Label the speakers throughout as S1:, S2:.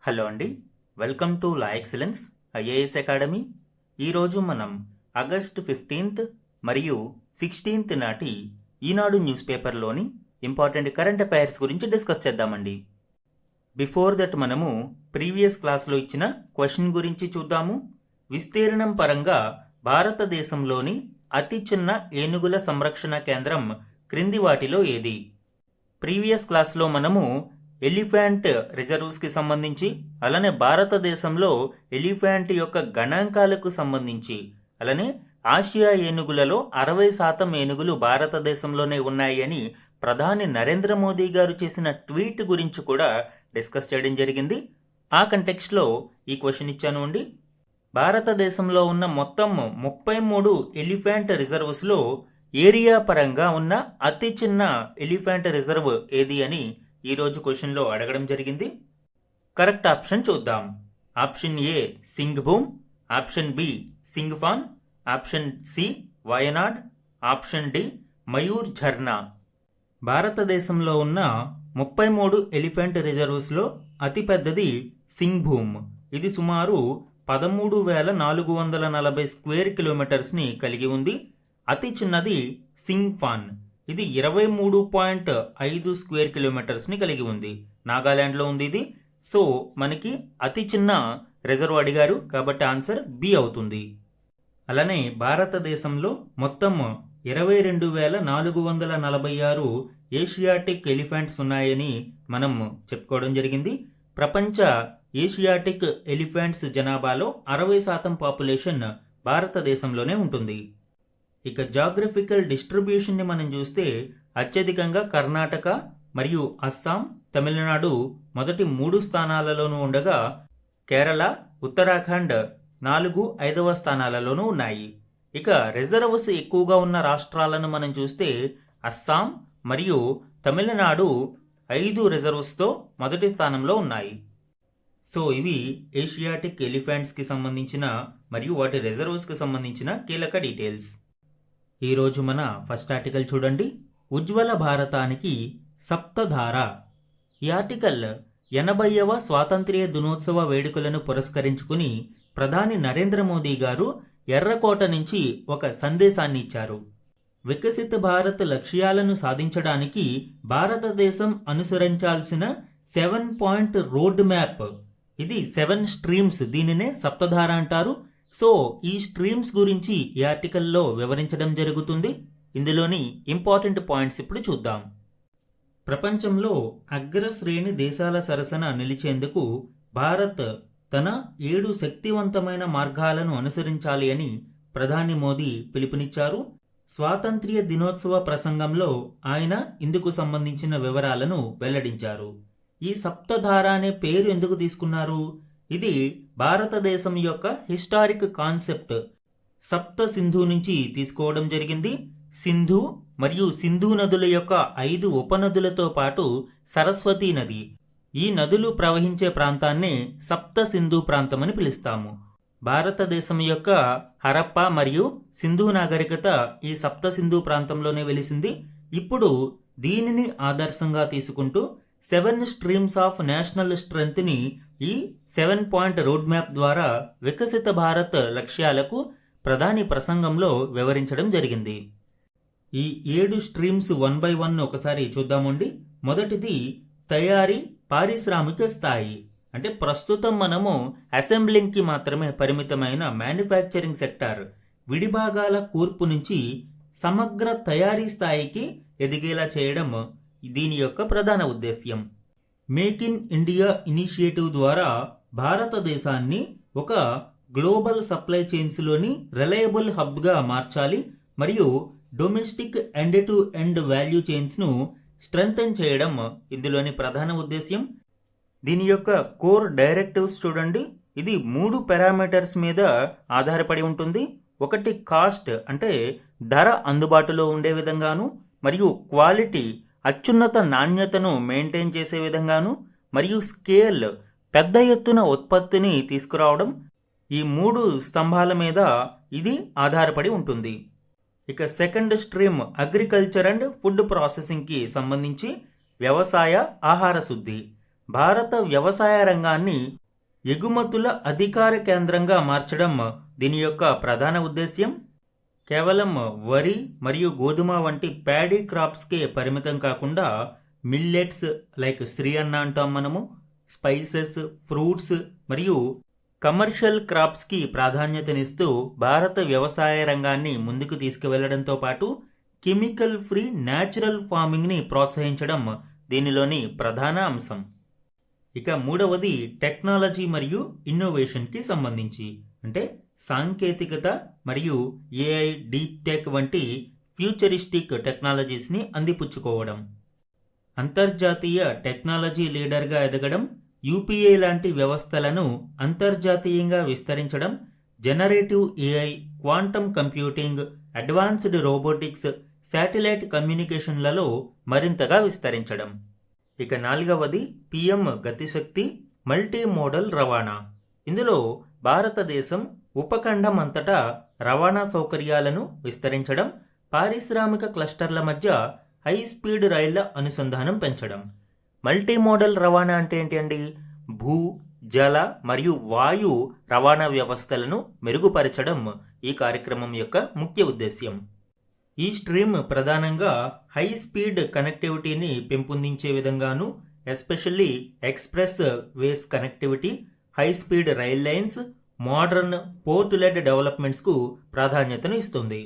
S1: Hello అండి, welcome to law excellence IAS academy. ఈరోజు మనం ఆగస్ట్ 15 మరియు 16 నాటి ఈనాడు న్యూస్ పేపర్లోని ఇంపార్టెంట్ కరెంట్ అఫైర్స్ గురించి డిస్కస్ చేద్దామండి. బిఫోర్ దట్ మనము ప్రీవియస్ క్లాస్లో ఇచ్చిన క్వశ్చన్ గురించి చూద్దాము. విస్తీర్ణం పరంగా భారతదేశంలోని అతి చిన్న ఏనుగుల సంరక్షణ కేంద్రం క్రింది వాటిలో ఏది? ప్రీవియస్ క్లాస్లో మనము ఎలిఫెంట్ రిజర్వ్స్కి సంబంధించి, అలానే భారతదేశంలో ఎలిఫెంట్ యొక్క గణాంకాలకు సంబంధించి, అలానే ఆసియా ఏనుగులలో 60% ఏనుగులు భారతదేశంలోనే ఉన్నాయి అని ప్రధాని నరేంద్ర మోదీ గారు చేసిన ట్వీట్ గురించి కూడా డిస్కస్ చేయడం జరిగింది. ఆ కంటెక్స్ట్లో ఈ క్వశ్చన్ ఇచ్చాను అండి. భారతదేశంలో ఉన్న మొత్తం 33 ఎలిఫెంట్ రిజర్వ్స్లో ఏరియా పరంగా ఉన్న అతి చిన్న ఎలిఫెంట్ రిజర్వ్ ఏది అని ఈరోజు క్వశ్చన్లో అడగడం జరిగింది. కరెక్ట్ ఆప్షన్ చూద్దాం. Option A Singhbhum, option B Singphan, option C Wayanad, option D Mayur Jharna. భారతదేశంలో ఉన్న 33 ఎలిఫెంట్ రిజర్వ్స్లో అతిపెద్దది సింగ్భూమ్. ఇది సుమారు 13,440 స్క్వేర్ కిలోమీటర్స్ని కలిగి ఉంది. అతి చిన్నది సింగ్ఫాన్. ఇది 23.5 స్క్వేర్ కిలోమీటర్స్ని కలిగి ఉంది. నాగాలాండ్లో ఉంది ఇది. సో మనకి అతి చిన్న రిజర్వ్ అడిగారు కాబట్టి ఆన్సర్ బి అవుతుంది. అలానే భారతదేశంలో మొత్తం 22,446 ఏషియాటిక్ ఎలిఫెంట్స్ ఉన్నాయని మనం చెప్పుకోవడం జరిగింది. ప్రపంచ ఏషియాటిక్ ఎలిఫెంట్స్ జనాభాలో 60% పాపులేషన్ భారతదేశంలోనే ఉంటుంది. ఇక జాగ్రఫికల్ డిస్ట్రిబ్యూషన్ని మనం చూస్తే అత్యధికంగా కర్ణాటక మరియు అస్సాం, తమిళనాడు మొదటి 3 స్థానాలలోనూ ఉండగా కేరళ, ఉత్తరాఖండ్ 4, 5వ స్థానాలలోనూ ఉన్నాయి. ఇక రిజర్వ్స్ ఎక్కువగా ఉన్న రాష్ట్రాలను మనం చూస్తే అస్సాం మరియు తమిళనాడు 5 రిజర్వ్స్తో మొదటి స్థానంలో ఉన్నాయి. సో ఇవి ఏషియాటిక్ ఎలిఫెంట్స్కి సంబంధించిన మరియు వాటి రిజర్వ్స్కి సంబంధించిన కీలక డీటెయిల్స్. ఈరోజు మన ఫస్ట్ ఆర్టికల్ చూడండి. ఉజ్వల భారతానికి సప్తధార. ఈ ఆర్టికల్ 80వ స్వాతంత్ర్య దినోత్సవ వేడుకలను పురస్కరించుకుని ప్రధాని నరేంద్ర మోదీ గారు ఎర్రకోట నుంచి ఒక సందేశాన్ని ఇచ్చారు. వికసిత భారత్ లక్ష్యాలను సాధించడానికి భారతదేశం అనుసరించాల్సిన 7 పాయింట్ రోడ్ మ్యాప్. ఇది 7 స్ట్రీమ్స్, దీనినే సప్తధార అంటారు. సో ఈ స్ట్రీమ్స్ గురించి ఈ ఆర్టికల్లో వివరించడం జరుగుతుంది. ఇందులోని ఇంపార్టెంట్ పాయింట్స్ ఇప్పుడు చూద్దాం. ప్రపంచంలో అగ్రశ్రేణి దేశాల సరసన నిలిచేందుకు భారత్ తన 7 శక్తివంతమైన మార్గాలను అనుసరించాలి అని ప్రధాని మోదీ పిలుపునిచ్చారు. స్వాతంత్ర్య దినోత్సవ ప్రసంగంలో ఆయన ఇందుకు సంబంధించిన వివరాలను వెల్లడించారు. ఈ సప్తధార అనే పేరు ఎందుకు తీసుకున్నారు? ఇది భారతదేశం యొక్క హిస్టారిక్ కాన్సెప్ట్ సప్త సింధు నుంచి తీసుకోవడం జరిగింది. సింధు మరియు సింధు నదుల యొక్క 5 ఉపనదులతో పాటు సరస్వతీ నది, ఈ నదులు ప్రవహించే ప్రాంతాన్నే సప్త సింధు ప్రాంతం అని పిలుస్తాము. భారతదేశం యొక్క హరప్ప మరియు సింధు నాగరికత ఈ సప్త సింధు ప్రాంతంలోనే వెలిసింది. ఇప్పుడు దీనిని ఆదర్శంగా తీసుకుంటూ 7 స్ట్రీమ్స్ ఆఫ్ నేషనల్ స్ట్రెంగ్త్ని ఈ 7 పాయింట్ రోడ్ మ్యాప్ ద్వారా వికసిత భారత్ లక్ష్యాలకు ప్రధాని ప్రసంగంలో వివరించడం జరిగింది. ఈ 7 స్ట్రీమ్స్ 1 by 1 ఒకసారి చూద్దామండి. మొదటిది తయారీ పారిశ్రామిక స్థాయి. అంటే ప్రస్తుతం మనము అసెంబ్లింగ్కి మాత్రమే పరిమితమైన మ్యానుఫ్యాక్చరింగ్ సెక్టార్ విడిభాగాల కూర్పు నుంచి సమగ్ర తయారీ స్థాయికి ఎదిగేలా చేయడం దీని యొక్క ప్రధాన ఉద్దేశ్యం. మేక్ ఇన్ ఇండియా ఇనిషియేటివ్ ద్వారా భారతదేశాన్ని ఒక గ్లోబల్ సప్లై చైన్స్లోని రిలయబుల్ హబ్గా మార్చాలి మరియు domestic end to end value చైన్స్ను స్ట్రెంగ్తన్ చేయడం ఇందులోని ప్రధాన ఉద్దేశ్యం. దీని యొక్క కోర్ డైరెక్టివ్స్ చూడండి. ఇది 3 పారామీటర్స్ మీద ఆధారపడి ఉంటుంది. ఒకటి కాస్ట్, అంటే ధర అందుబాటులో ఉండే విధంగాను, మరియు క్వాలిటీ అత్యున్నత నాణ్యతను మెయింటైన్ చేసే విధంగాను, మరియు స్కేల్ పెద్ద ఎత్తున ఉత్పత్తిని తీసుకురావడం. ఈ 3 స్తంభాల మీద ఇది ఆధారపడి ఉంటుంది. ఇక second stream agriculture and food ప్రాసెసింగ్కి సంబంధించి వ్యవసాయ ఆహార శుద్ధి. భారత వ్యవసాయ రంగాన్ని ఎగుమతుల అధికార కేంద్రంగా మార్చడం దీని యొక్క ప్రధాన ఉద్దేశ్యం. కేవలం వరి మరియు గోధుమ వంటి ప్యాడీ క్రాప్స్కే పరిమితం కాకుండా మిల్లెట్స్ లైక్ శ్రీ అన్న అంటాం మనము, స్పైసెస్, ఫ్రూట్స్ మరియు కమర్షియల్ క్రాప్స్కి ప్రాధాన్యతనిస్తూ భారత వ్యవసాయ రంగాన్ని ముందుకు తీసుకువెళ్లడంతో పాటు కెమికల్ ఫ్రీ న్యాచురల్ ఫార్మింగ్ని ప్రోత్సహించడం దీనిలోని ప్రధాన అంశం. ఇక మూడవది టెక్నాలజీ మరియు ఇన్నోవేషన్కి సంబంధించి, అంటే సాంకేతికత మరియు ఏఐ, డీప్ టెక్ వంటి ఫ్యూచరిస్టిక్ టెక్నాలజీస్ని అందిపుచ్చుకోవడం, అంతర్జాతీయ టెక్నాలజీ లీడర్గా ఎదగడం, యూపీఐ లాంటి వ్యవస్థలను అంతర్జాతీయంగా విస్తరించడం, generative AI, quantum computing, advanced robotics, satellite కమ్యూనికేషన్లలో మరింతగా విస్తరించడం. ఇక నాలుగవది పిఎం గతిశక్తి మల్టీ మోడల్ రవాణా. ఇందులో భారతదేశం ఉపఖండం అంతటా రవాణా సౌకర్యాలను విస్తరించడం, పారిశ్రామిక క్లస్టర్ల మధ్య హై స్పీడ్ రైళ్ల అనుసంధానం పెంచడం. మల్టీ మోడల్ రవాణా అంటే ఏంటి అండి? భూ, జల మరియు వాయు రవాణా వ్యవస్థలను మెరుగుపరచడం ఈ కార్యక్రమం యొక్క ముఖ్య ఉద్దేశ్యం. ఈ స్ట్రీమ్ ప్రధానంగా హై స్పీడ్ కనెక్టివిటీని పెంపొందించే విధంగాను, especially express ways connectivity, high speed rail lines, modern port led డెవలప్మెంట్స్కు ప్రాధాన్యతను ఇస్తుంది.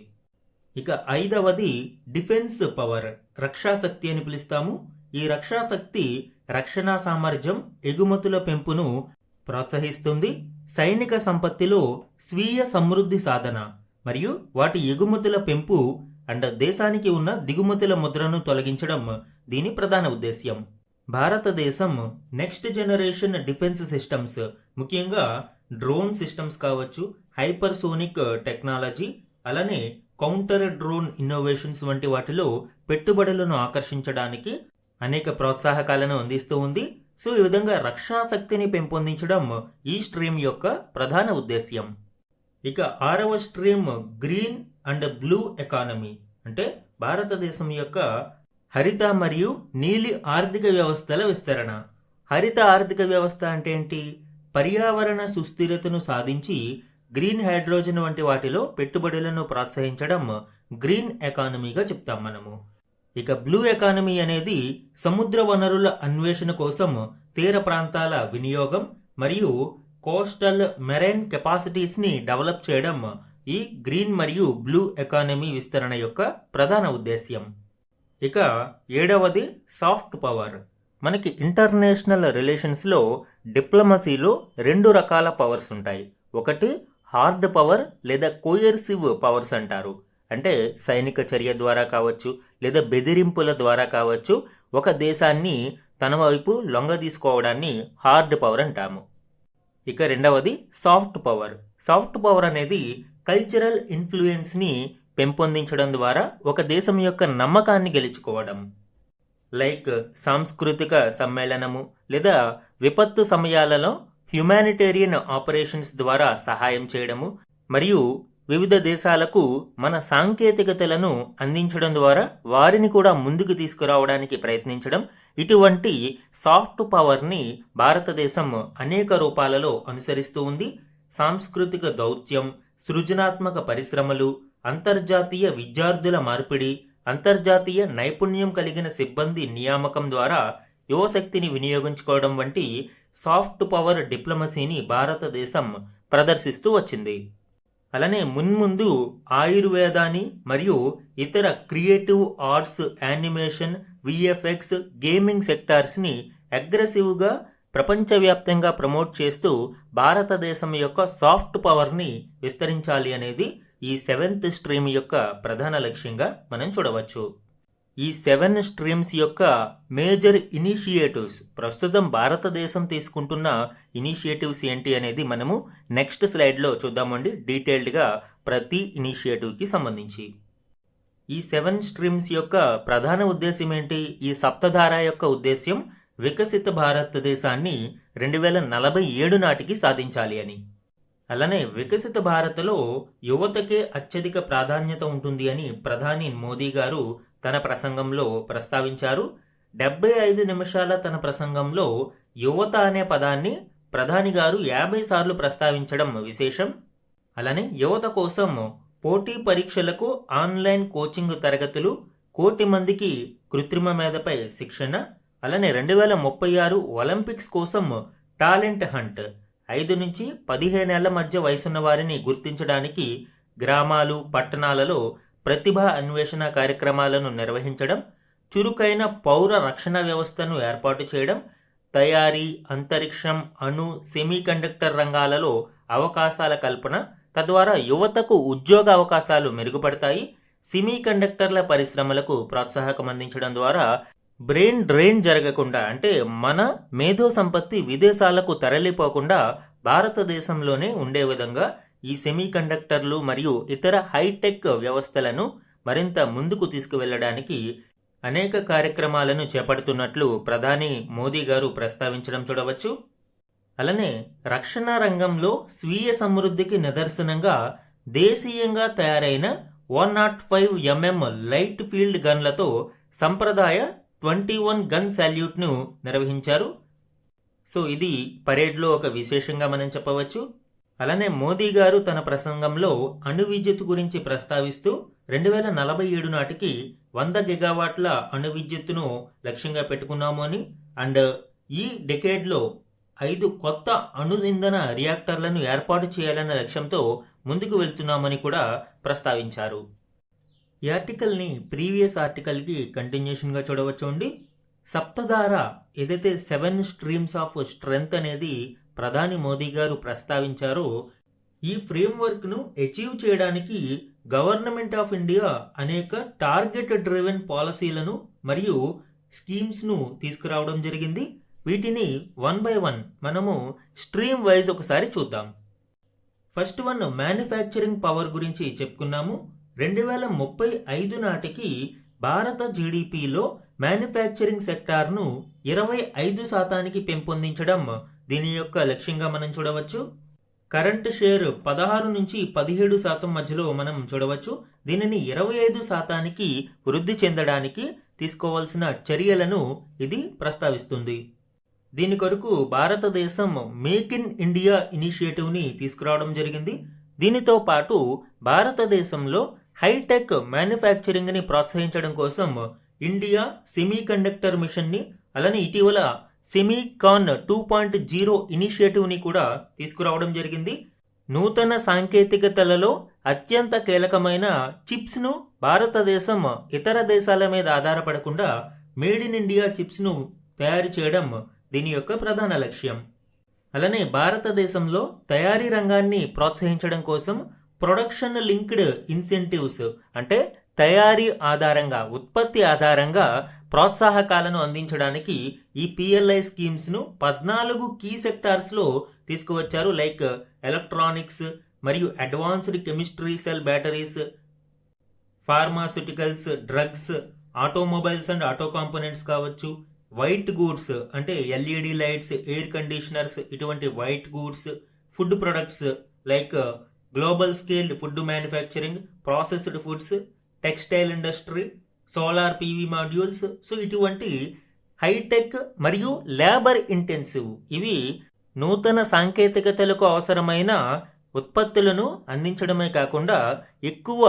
S1: ఇక ఐదవది డిఫెన్స్ పవర్, రక్షాశక్తి అని పిలుస్తాము. ఈ రక్షాశక్తి రక్షణ సామర్థ్యం, ఎగుమతుల పెంపును ప్రోత్సహిస్తుంది. సైనిక సంపత్తిలో స్వీయ సమృద్ధి సాధన మరియు వాటి ఎగుమతుల పెంపు అండ్ దేశానికి ఉన్న దిగుమతుల ముద్రను తొలగించడం దీని ప్రధాన ఉద్దేశ్యం. భారతదేశం నెక్స్ట్ జనరేషన్ డిఫెన్స్ సిస్టమ్స్, ముఖ్యంగా డ్రోన్ సిస్టమ్స్ కావచ్చు, హైపర్సోనిక్ టెక్నాలజీ, అలానే కౌంటర్ డ్రోన్ ఇన్నోవేషన్స్ వంటి వాటిలో పెట్టుబడులను ఆకర్షించడానికి అనేక ప్రోత్సాహకాలను అందిస్తూ ఉంది. సో ఈ విధంగా రక్షాశక్తిని పెంపొందించడం ఈ స్ట్రీమ్ యొక్క ప్రధాన ఉద్దేశ్యం. ఇక ఆరవ stream green and blue economy, అంటే భారతదేశం యొక్క హరిత మరియు నీలి ఆర్థిక వ్యవస్థల విస్తరణ. హరిత ఆర్థిక వ్యవస్థ అంటే ఏంటి? పర్యావరణ సుస్థిరతను సాధించి గ్రీన్ హైడ్రోజన్ వంటి వాటిలో పెట్టుబడులను ప్రోత్సహించడం గ్రీన్ ఎకానమీగా చెప్తాం మనము. ఇక బ్లూ ఎకానమీ అనేది సముద్ర వనరుల అన్వేషణ కోసం తీర ప్రాంతాల వినియోగం మరియు కోస్టల్ మెరైన్ కెపాసిటీస్ని డెవలప్ చేయడం ఈ గ్రీన్ మరియు బ్లూ ఎకానమీ విస్తరణ యొక్క ప్రధాన ఉద్దేశ్యం. ఇక ఏడవది సాఫ్ట్ పవర్. మనకి ఇంటర్నేషనల్ రిలేషన్స్లో డిప్లొమసీలో రెండు రకాల పవర్స్ ఉంటాయి. ఒకటి హార్డ్ పవర్ లేదా కోయర్సివ్ పవర్స్ అంటారు. అంటే సైనిక చర్య ద్వారా కావచ్చు లేదా బెదిరింపుల ద్వారా కావచ్చు ఒక దేశాన్ని తన వైపు లొంగ తీసుకోవడాన్ని హార్డ్ పవర్ అంటాము. ఇక రెండవది సాఫ్ట్ పవర్. సాఫ్ట్ పవర్ అనేది కల్చరల్ ఇన్ఫ్లుయెన్స్ని పెంపొందించడం ద్వారా ఒక దేశం యొక్క నమ్మకాన్ని గెలుచుకోవడం, లైక్ సాంస్కృతిక సమ్మేళనము లేదా విపత్తు సమయాలలో హ్యుమానిటేరియన్ ఆపరేషన్స్ ద్వారా సహాయం చేయడము మరియు వివిధ దేశాలకు మన సాంకేతికతలను అందించడం ద్వారా వారిని కూడా ముందుకు తీసుకురావడానికి ప్రయత్నించడం. ఇటువంటి సాఫ్ట్ పవర్ని భారతదేశం అనేక రూపాలలో అనుసరిస్తూ ఉంది. సాంస్కృతిక దౌత్యం, సృజనాత్మక పరిశ్రమలు, అంతర్జాతీయ విద్యార్థుల మార్పిడి, అంతర్జాతీయ నైపుణ్యం కలిగిన సిబ్బంది నియామకం ద్వారా యువశక్తిని వినియోగించుకోవడం వంటి సాఫ్ట్ పవర్ డిప్లొమసీని భారతదేశం ప్రదర్శిస్తూ వచ్చింది. అలానే మున్ముందు ఆయుర్వేదాన్ని మరియు ఇతర creative arts, animation, VFX, gaming సెక్టార్స్ని అగ్రెసివ్గా ప్రపంచవ్యాప్తంగా ప్రమోట్ చేస్తూ భారతదేశం యొక్క సాఫ్ట్ పవర్ని విస్తరించాలి అనేది ఈ 7th స్ట్రీమ్ యొక్క ప్రధాన లక్ష్యంగా మనం చూడవచ్చు. ఈ 7 స్ట్రీమ్స్ యొక్క మేజర్ ఇనిషియేటివ్స్, ప్రస్తుతం భారతదేశం తీసుకుంటున్న ఇనిషియేటివ్స్ ఏంటి అనేది మనము నెక్స్ట్ స్లైడ్లో చూద్దామండి, డీటెయిల్డ్గా ప్రతి ఇనిషియేటివ్కి సంబంధించి. ఈ 7 స్ట్రీమ్స్ యొక్క ప్రధాన ఉద్దేశం ఏంటి? ఈ సప్తధార యొక్క ఉద్దేశ్యం వికసిత భారతదేశాన్ని 2047 నాటికి సాధించాలి అని. అలానే వికసిత భారత్లో యువతకే అత్యధిక ప్రాధాన్యత ఉంటుంది అని ప్రధాని మోదీ గారు తన ప్రసంగంలో ప్రస్తావించారు. 75 నిమిషాల తన ప్రసంగంలో యువత అనే పదాన్ని ప్రధాని గారు 50 సార్లు ప్రస్తావించడం విశేషం. అలానే యువత కోసం పోటీ పరీక్షలకు ఆన్లైన్ కోచింగ్ తరగతులు, 1 కోటి మందికి కృత్రిమ మేధపై శిక్షణ, అలానే 2036 ఒలింపిక్స్ కోసం టాలెంట్ హంట్, 5 నుంచి 15 ఏళ్ల మధ్య వయసున్న వారిని గుర్తించడానికి గ్రామాలు, పట్టణాలలో ప్రతిభా అన్వేషణ కార్యక్రమాలను నిర్వహించడం, చురుకైన పౌర రక్షణ వ్యవస్థను ఏర్పాటు చేయడం, తయారీ, అంతరిక్షం, సెమీకండక్టర్ రంగాలలో అవకాశాల కల్పన, తద్వారా యువతకు ఉద్యోగ అవకాశాలు మెరుగుపడతాయి. సెమీకండక్టర్ల పరిశ్రమలకు ప్రోత్సాహకం అందించడం ద్వారా బ్రెయిన్ డ్రెయిన్ జరగకుండా, అంటే మన మేధో సంపత్తి విదేశాలకు తరలిపోకుండా భారతదేశంలోనే ఉండే విధంగా ఈ సెమీకండక్టర్లు మరియు ఇతర హైటెక్ వ్యవస్థలను మరింత ముందుకు తీసుకువెళ్ళడానికి అనేక కార్యక్రమాలను చేపడుతున్నట్లు ప్రధాని మోదీ గారు ప్రస్తావించడం చూడవచ్చు. అలానే రక్షణ రంగంలో స్వీయ సమృద్ధికి నిదర్శనంగా దేశీయంగా తయారైన 105mm లైట్ ఫీల్డ్ గన్లతో సంప్రదాయ 21 గన్ సాల్యూట్ను నిర్వహించారు. సో ఇది పరేడ్లో ఒక విశేషంగా మనం చెప్పవచ్చు. అలానే మోదీ గారు తన ప్రసంగంలో అణు విద్యుత్ గురించి ప్రస్తావిస్తూ 2047 నాటికి 100 గిగావాట్ల అణు విద్యుత్తును లక్ష్యంగా పెట్టుకున్నాము అని, అండ్ ఈ డెకేడ్లో 5 కొత్త అణు ఇంధన రియాక్టర్లను ఏర్పాటు చేయాలన్న లక్ష్యంతో ముందుకు వెళ్తున్నామని కూడా ప్రస్తావించారు. ఈ ఆర్టికల్ని ప్రీవియస్ ఆర్టికల్కి కంటిన్యూషన్గా చూడవచ్చు అండి. సప్తధార, ఏదైతే 7 స్ట్రీమ్స్ ఆఫ్ స్ట్రెంగ్త్ అనేది ప్రధాని మోదీ గారు ప్రస్తావించారో, ఈ ఫ్రేమ్వర్క్ను అచీవ్ చేయడానికి గవర్నమెంట్ ఆఫ్ ఇండియా అనేక టార్గెట్ డ్రివెన్ పాలసీలను మరియు స్కీమ్స్ను తీసుకురావడం జరిగింది. వీటిని 1 by 1 మనము స్ట్రీమ్ వైజ్ ఒకసారి చూద్దాం. ఫస్ట్ వన్ మ్యానుఫ్యాక్చరింగ్ పవర్ గురించి చెప్పుకున్నాము. 2035 నాటికి భారత జీడిపిలో మ్యానుఫ్యాక్చరింగ్ సెక్టార్ను 25% పెంపొందించడం దీని యొక్క లక్ష్యంగా మనం చూడవచ్చు. కరెంట్ షేర్ 16 నుంచి 17% మధ్యలో మనం చూడవచ్చు. దీనిని 25%కి వృద్ధి చెందడానికి తీసుకోవాల్సిన చర్యలను ఇది ప్రస్తావిస్తుంది. దీని కొరకు భారతదేశం మేక్ ఇన్ ఇండియా ఇనిషియేటివ్ని తీసుకురావడం జరిగింది. దీనితో పాటు భారతదేశంలో హైటెక్ మ్యానుఫ్యాక్చరింగ్ని ప్రోత్సహించడం కోసం ఇండియా సెమీకండక్టర్ మిషన్ని, అలానే ఇటీవల సెమీకాన్ 2.0 ఇనిషియేటివ్ని కూడా తీసుకురావడం జరిగింది. నూతన సాంకేతికతలలో అత్యంత కీలకమైన చిప్స్ను భారతదేశం ఇతర దేశాల మీద ఆధారపడకుండా మేడ్ ఇన్ ఇండియా చిప్స్ను తయారు చేయడం దీని యొక్క ప్రధాన లక్ష్యం. అలానే భారతదేశంలో తయారీ రంగాన్ని ప్రోత్సహించడం కోసం ప్రొడక్షన్ లింక్డ్ ఇన్సెంటివ్స్, అంటే తయారీ ఆధారంగా, ఉత్పత్తి ఆధారంగా ప్రోత్సాహకాలను అందించడానికి ఈ పిఎల్ఐ స్కీమ్స్ను 14 కీ సెక్టార్స్లో తీసుకువచ్చారు. లైక్ ఎలక్ట్రానిక్స్ మరియు advanced chemistry, cell batteries, pharmaceuticals, drugs, automobiles and auto components కావచ్చు, వైట్ గూడ్స్ అంటే ఎల్ఈడి లైట్స్, ఎయిర్ కండిషనర్స్, ఇటువంటి white goods, food products like global scale food manufacturing, processed foods, textile industry, solar PV modules. So ఇటువంటి hitech మరియు labour intensive, ఇవి నూతన సాంకేతికతలకు అవసరమైన ఉత్పత్తులను అందించడమే కాకుండా ఎక్కువ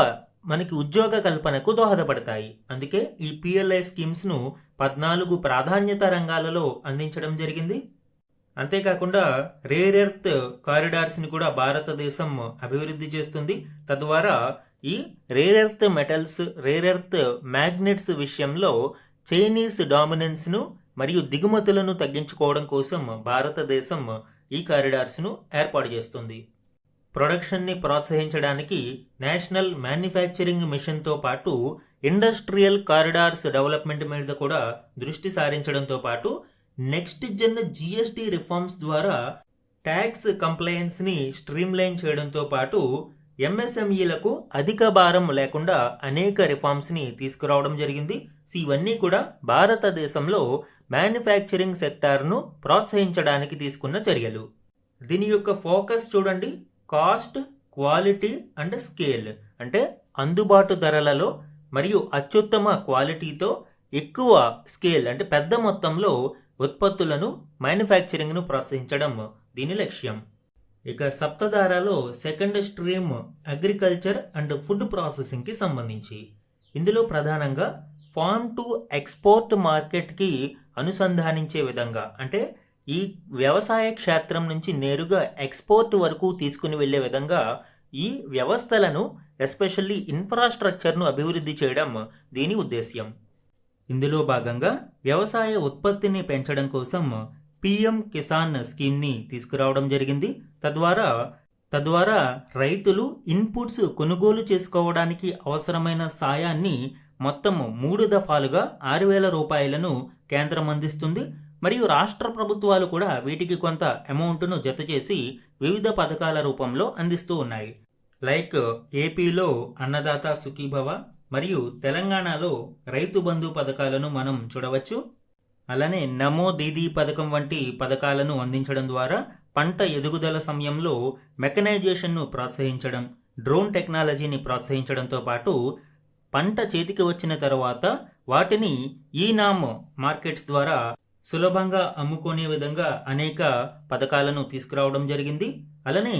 S1: మనకి ఉద్యోగ కల్పనకు దోహదపడతాయి. అందుకే ఈ పిఎల్ఐ స్కీమ్స్ను 14 ప్రాధాన్యత రంగాలలో అందించడం జరిగింది. అంతేకాకుండా రేర్ ఎర్త్ కారిడార్స్ని కూడా భారతదేశం అభివృద్ధి చేస్తుంది. తద్వారా ఈ rare earth metals, rare earth magnets విషయంలో చైనీస్ డామినెన్స్ను మరియు దిగుమతులను తగ్గించుకోవడం కోసం భారతదేశం ఈ కారిడార్స్ను ఏర్పాటు చేస్తుంది. ప్రొడక్షన్ని ప్రోత్సహించడానికి నేషనల్ మ్యానుఫ్యాక్చరింగ్ మిషన్తో పాటు ఇండస్ట్రియల్ కారిడార్స్ డెవలప్మెంట్ మీద కూడా దృష్టి సారించడంతో పాటు నెక్స్ట్ జెన్ జిఎస్టీ రిఫార్మ్స్ ద్వారా ట్యాక్స్ కంప్లయన్స్ని స్ట్రీమ్లైన్ చేయడంతో పాటు ఎంఎస్ఎంఈలకు అధిక భారం లేకుండా అనేక రిఫార్మ్స్ని తీసుకురావడం జరిగింది. ఇవన్నీ కూడా భారతదేశంలో మ్యానుఫ్యాక్చరింగ్ సెక్టార్ను ప్రోత్సహించడానికి తీసుకున్న చర్యలు. దీని యొక్క ఫోకస్ చూడండి, కాస్ట్, క్వాలిటీ అండ్ స్కేల్, అంటే అందుబాటు ధరలలో మరియు అత్యుత్తమ క్వాలిటీతో ఎక్కువ స్కేల్, అంటే పెద్ద మొత్తంలో ఉత్పత్తులను మ్యానుఫ్యాక్చరింగ్ను ప్రోత్సహించడం దీని లక్ష్యం. ఇక సప్తధారలో second stream agriculture and food ప్రాసెసింగ్కి సంబంధించి ఇందులో ప్రధానంగా ఫార్మ్ టు ఎక్స్పోర్ట్ మార్కెట్కి అనుసంధానించే విధంగా, అంటే ఈ వ్యవసాయ క్షేత్రం నుంచి నేరుగా ఎక్స్పోర్ట్ వరకు తీసుకుని వెళ్ళే విధంగా ఈ వ్యవస్థలను, ఎస్పెషల్లీ ఇన్ఫ్రాస్ట్రక్చర్ను అభివృద్ధి చేయడం దీని ఉద్దేశ్యం. ఇందులో భాగంగా వ్యవసాయ ఉత్పత్తిని పెంచడం కోసం పిఎం కిసాన్ స్కీమ్ని తీసుకురావడం జరిగింది. తద్వారా రైతులు ఇన్పుట్స్ కొనుగోలు చేసుకోవడానికి అవసరమైన సాయాన్ని మొత్తం 3 దఫాలుగా 6,000 రూపాయలను కేంద్రం అందిస్తుంది. మరియు రాష్ట్ర ప్రభుత్వాలు కూడా వీటికి కొంత అమౌంట్ను జత చేసి వివిధ పథకాల రూపంలో అందిస్తూ ఉన్నాయి. లైక్ ఏపీలో అన్నదాత సుఖీభవ మరియు తెలంగాణలో రైతు బంధు పథకాలను మనం చూడవచ్చు. అలానే నమో దీదీ పథకం వంటి పథకాలను అందించడం ద్వారా పంట ఎదుగుదల సమయంలో మెకనైజేషన్ను ప్రోత్సహించడం, డ్రోన్ టెక్నాలజీని ప్రోత్సహించడంతో పాటు పంట చేతికి వచ్చిన తర్వాత వాటిని ఈనామ్ మార్కెట్స్ ద్వారా సులభంగా అమ్ముకునే విధంగా అనేక పథకాలను తీసుకురావడం జరిగింది. అలానే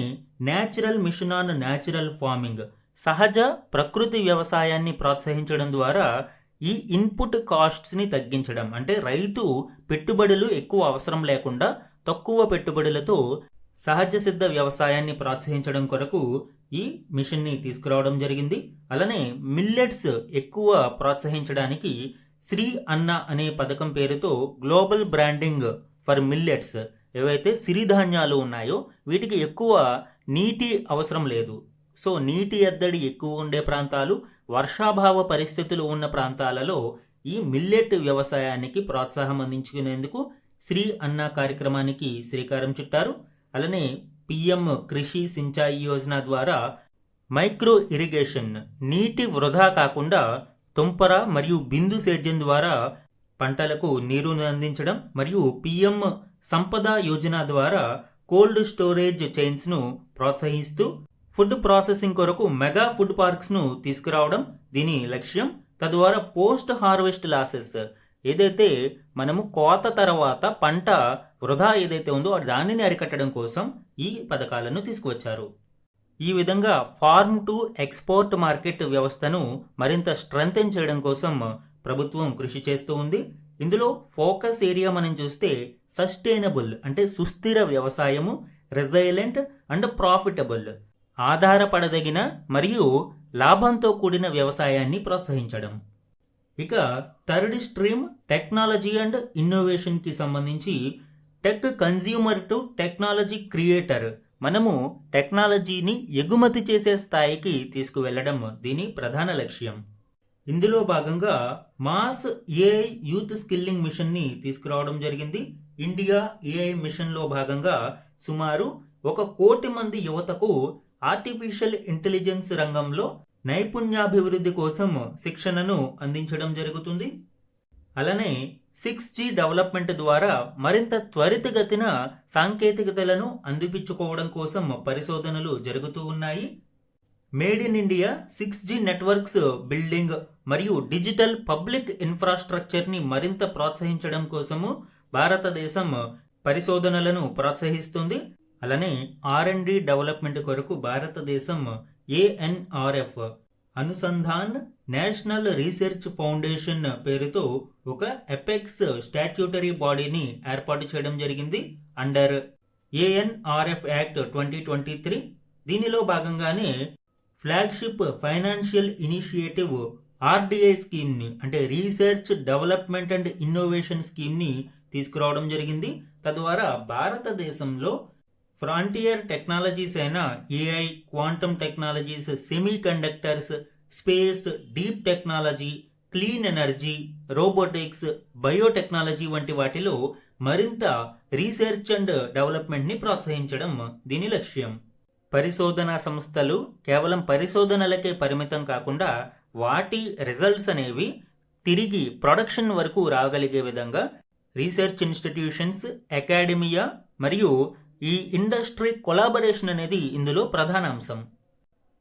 S1: natural mission on natural farming, సహజ ప్రకృతి వ్యవసాయాన్ని ప్రోత్సహించడం ద్వారా ఈ ఇన్పుట్ కాస్ట్స్ని తగ్గించడం, అంటే రైతు పెట్టుబడులు ఎక్కువ అవసరం లేకుండా తక్కువ పెట్టుబడులతో సహజ సిద్ధ వ్యవసాయాన్ని ప్రోత్సహించడం కొరకు ఈ మిషన్ని తీసుకురావడం జరిగింది. అలానే మిల్లెట్స్ ఎక్కువ ప్రోత్సహించడానికి శ్రీ అన్న అనే పథకం పేరుతో గ్లోబల్ బ్రాండింగ్ ఫర్ మిల్లెట్స్, ఏవైతే సిరిధాన్యాలు ఉన్నాయో వీటికి ఎక్కువ నీటి అవసరం లేదు. సో నీటి ఎద్దడి ఎక్కువ ఉండే ప్రాంతాలు, వర్షాభావ పరిస్థితులు ఉన్న ప్రాంతాలలో ఈ మిల్లెట్ వ్యవసాయానికి ప్రోత్సాహం అందించుకునేందుకు శ్రీ అన్న కార్యక్రమానికి శ్రీకారం చుట్టారు. అలానే పిఎం కృషి సించాయి యోజన ద్వారా మైక్రో ఇరిగేషన్, నీటి వృధా కాకుండా తుంపర మరియు బిందు సేద్యం ద్వారా పంటలకు నీరును అందించడం, మరియు పిఎం సంపద యోజన ద్వారా కోల్డ్ స్టోరేజ్ చైన్స్ను ప్రోత్సహిస్తూ ఫుడ్ ప్రాసెసింగ్ కొరకు మెగా ఫుడ్ పార్క్స్ను తీసుకురావడం దీని లక్ష్యం. తద్వారా పోస్ట్ హార్వెస్ట్ లాసెస్, ఏదైతే మనము కోత తర్వాత పంట వృధా ఏదైతే ఉందో దానిని అరికట్టడం కోసం ఈ పథకాలను తీసుకువచ్చారు. ఈ విధంగా ఫార్మ్ టు ఎక్స్పోర్ట్ మార్కెట్ వ్యవస్థను మరింత స్ట్రెంథెన్ చేయడం కోసం ప్రభుత్వం కృషి చేస్తూ ఉంది. ఇందులో ఫోకస్ ఏరియా మనం చూస్తే సస్టైనబుల్, అంటే సుస్థిర వ్యవసాయము, రెజైలెంట్ అండ్ ప్రాఫిటబుల్, ఆధారపడదగిన మరియు లాభంతో కూడిన వ్యవసాయాన్ని ప్రోత్సహించడం. ఇక థర్డ్ స్ట్రీమ్ టెక్నాలజీ అండ్ ఇన్నోవేషన్కి సంబంధించి tech consumer to technology creator, మనము టెక్నాలజీని ఎగుమతి చేసే స్థాయికి తీసుకువెళ్లడం దీని ప్రధాన లక్ష్యం. ఇందులో భాగంగా మాస్ ఏఐ యూత్ స్కిల్లింగ్ మిషన్ని తీసుకురావడం జరిగింది. ఇండియా ఏఐ మిషన్లో భాగంగా సుమారు 1 కోటి మంది యువతకు ఆర్టిఫిషియల్ ఇంటెలిజెన్స్ రంగంలో నైపుణ్యాభివృద్ధి కోసం శిక్షణను అందించడం జరుగుతుంది. అలానే 6G డెవలప్మెంట్ ద్వారా మరింత త్వరితగతిన సాంకేతికతలను అందిపించుకోవడం కోసం పరిశోధనలు జరుగుతూ ఉన్నాయి. Made in India 6G networks building మరియు డిజిటల్ పబ్లిక్ ఇన్ఫ్రాస్ట్రక్చర్ని మరింత ప్రోత్సహించడం కోసము భారతదేశం పరిశోధనలను ప్రోత్సహిస్తుంది. అలానే R&D డెవలప్మెంట్ కొరకు భారతదేశం ANRF, Anusandhan national research foundation పేరుతో ఒక ఎపెక్స్ స్టాట్యూటరీ బాడీని ఏర్పాటు చేయడం జరిగింది అండర్ ANRF యాక్ట్ 2023. దీనిలో భాగంగానే ఫ్లాగ్షిప్ ఫైనాన్షియల్ ఇనిషియేటివ్ RDI స్కీమ్ని, అంటే రీసెర్చ్ డెవలప్మెంట్ అండ్ ఇన్నోవేషన్ స్కీమ్ని తీసుకురావడం జరిగింది. తద్వారా భారతదేశంలో ఫ్రాంటియర్ టెక్నాలజీస్ అయిన AI, quantum technologies, semi conductors, space, deep technology, clean energy, robotics, biotechnology వంటి వాటిలో మరింత రీసెర్చ్ అండ్ డెవలప్మెంట్ని ప్రోత్సహించడం దీని లక్ష్యం. పరిశోధనా సంస్థలు కేవలం పరిశోధనలకే పరిమితం కాకుండా వాటి రిజల్ట్స్ అనేవి తిరిగి ప్రొడక్షన్ వరకు రాగలిగే విధంగా రీసెర్చ్ ఇన్స్టిట్యూషన్స్, అకాడమియా మరియు ఈ ఇండస్ట్రీ కొలాబరేషన్ అనేది ఇందులో ప్రధాన అంశం.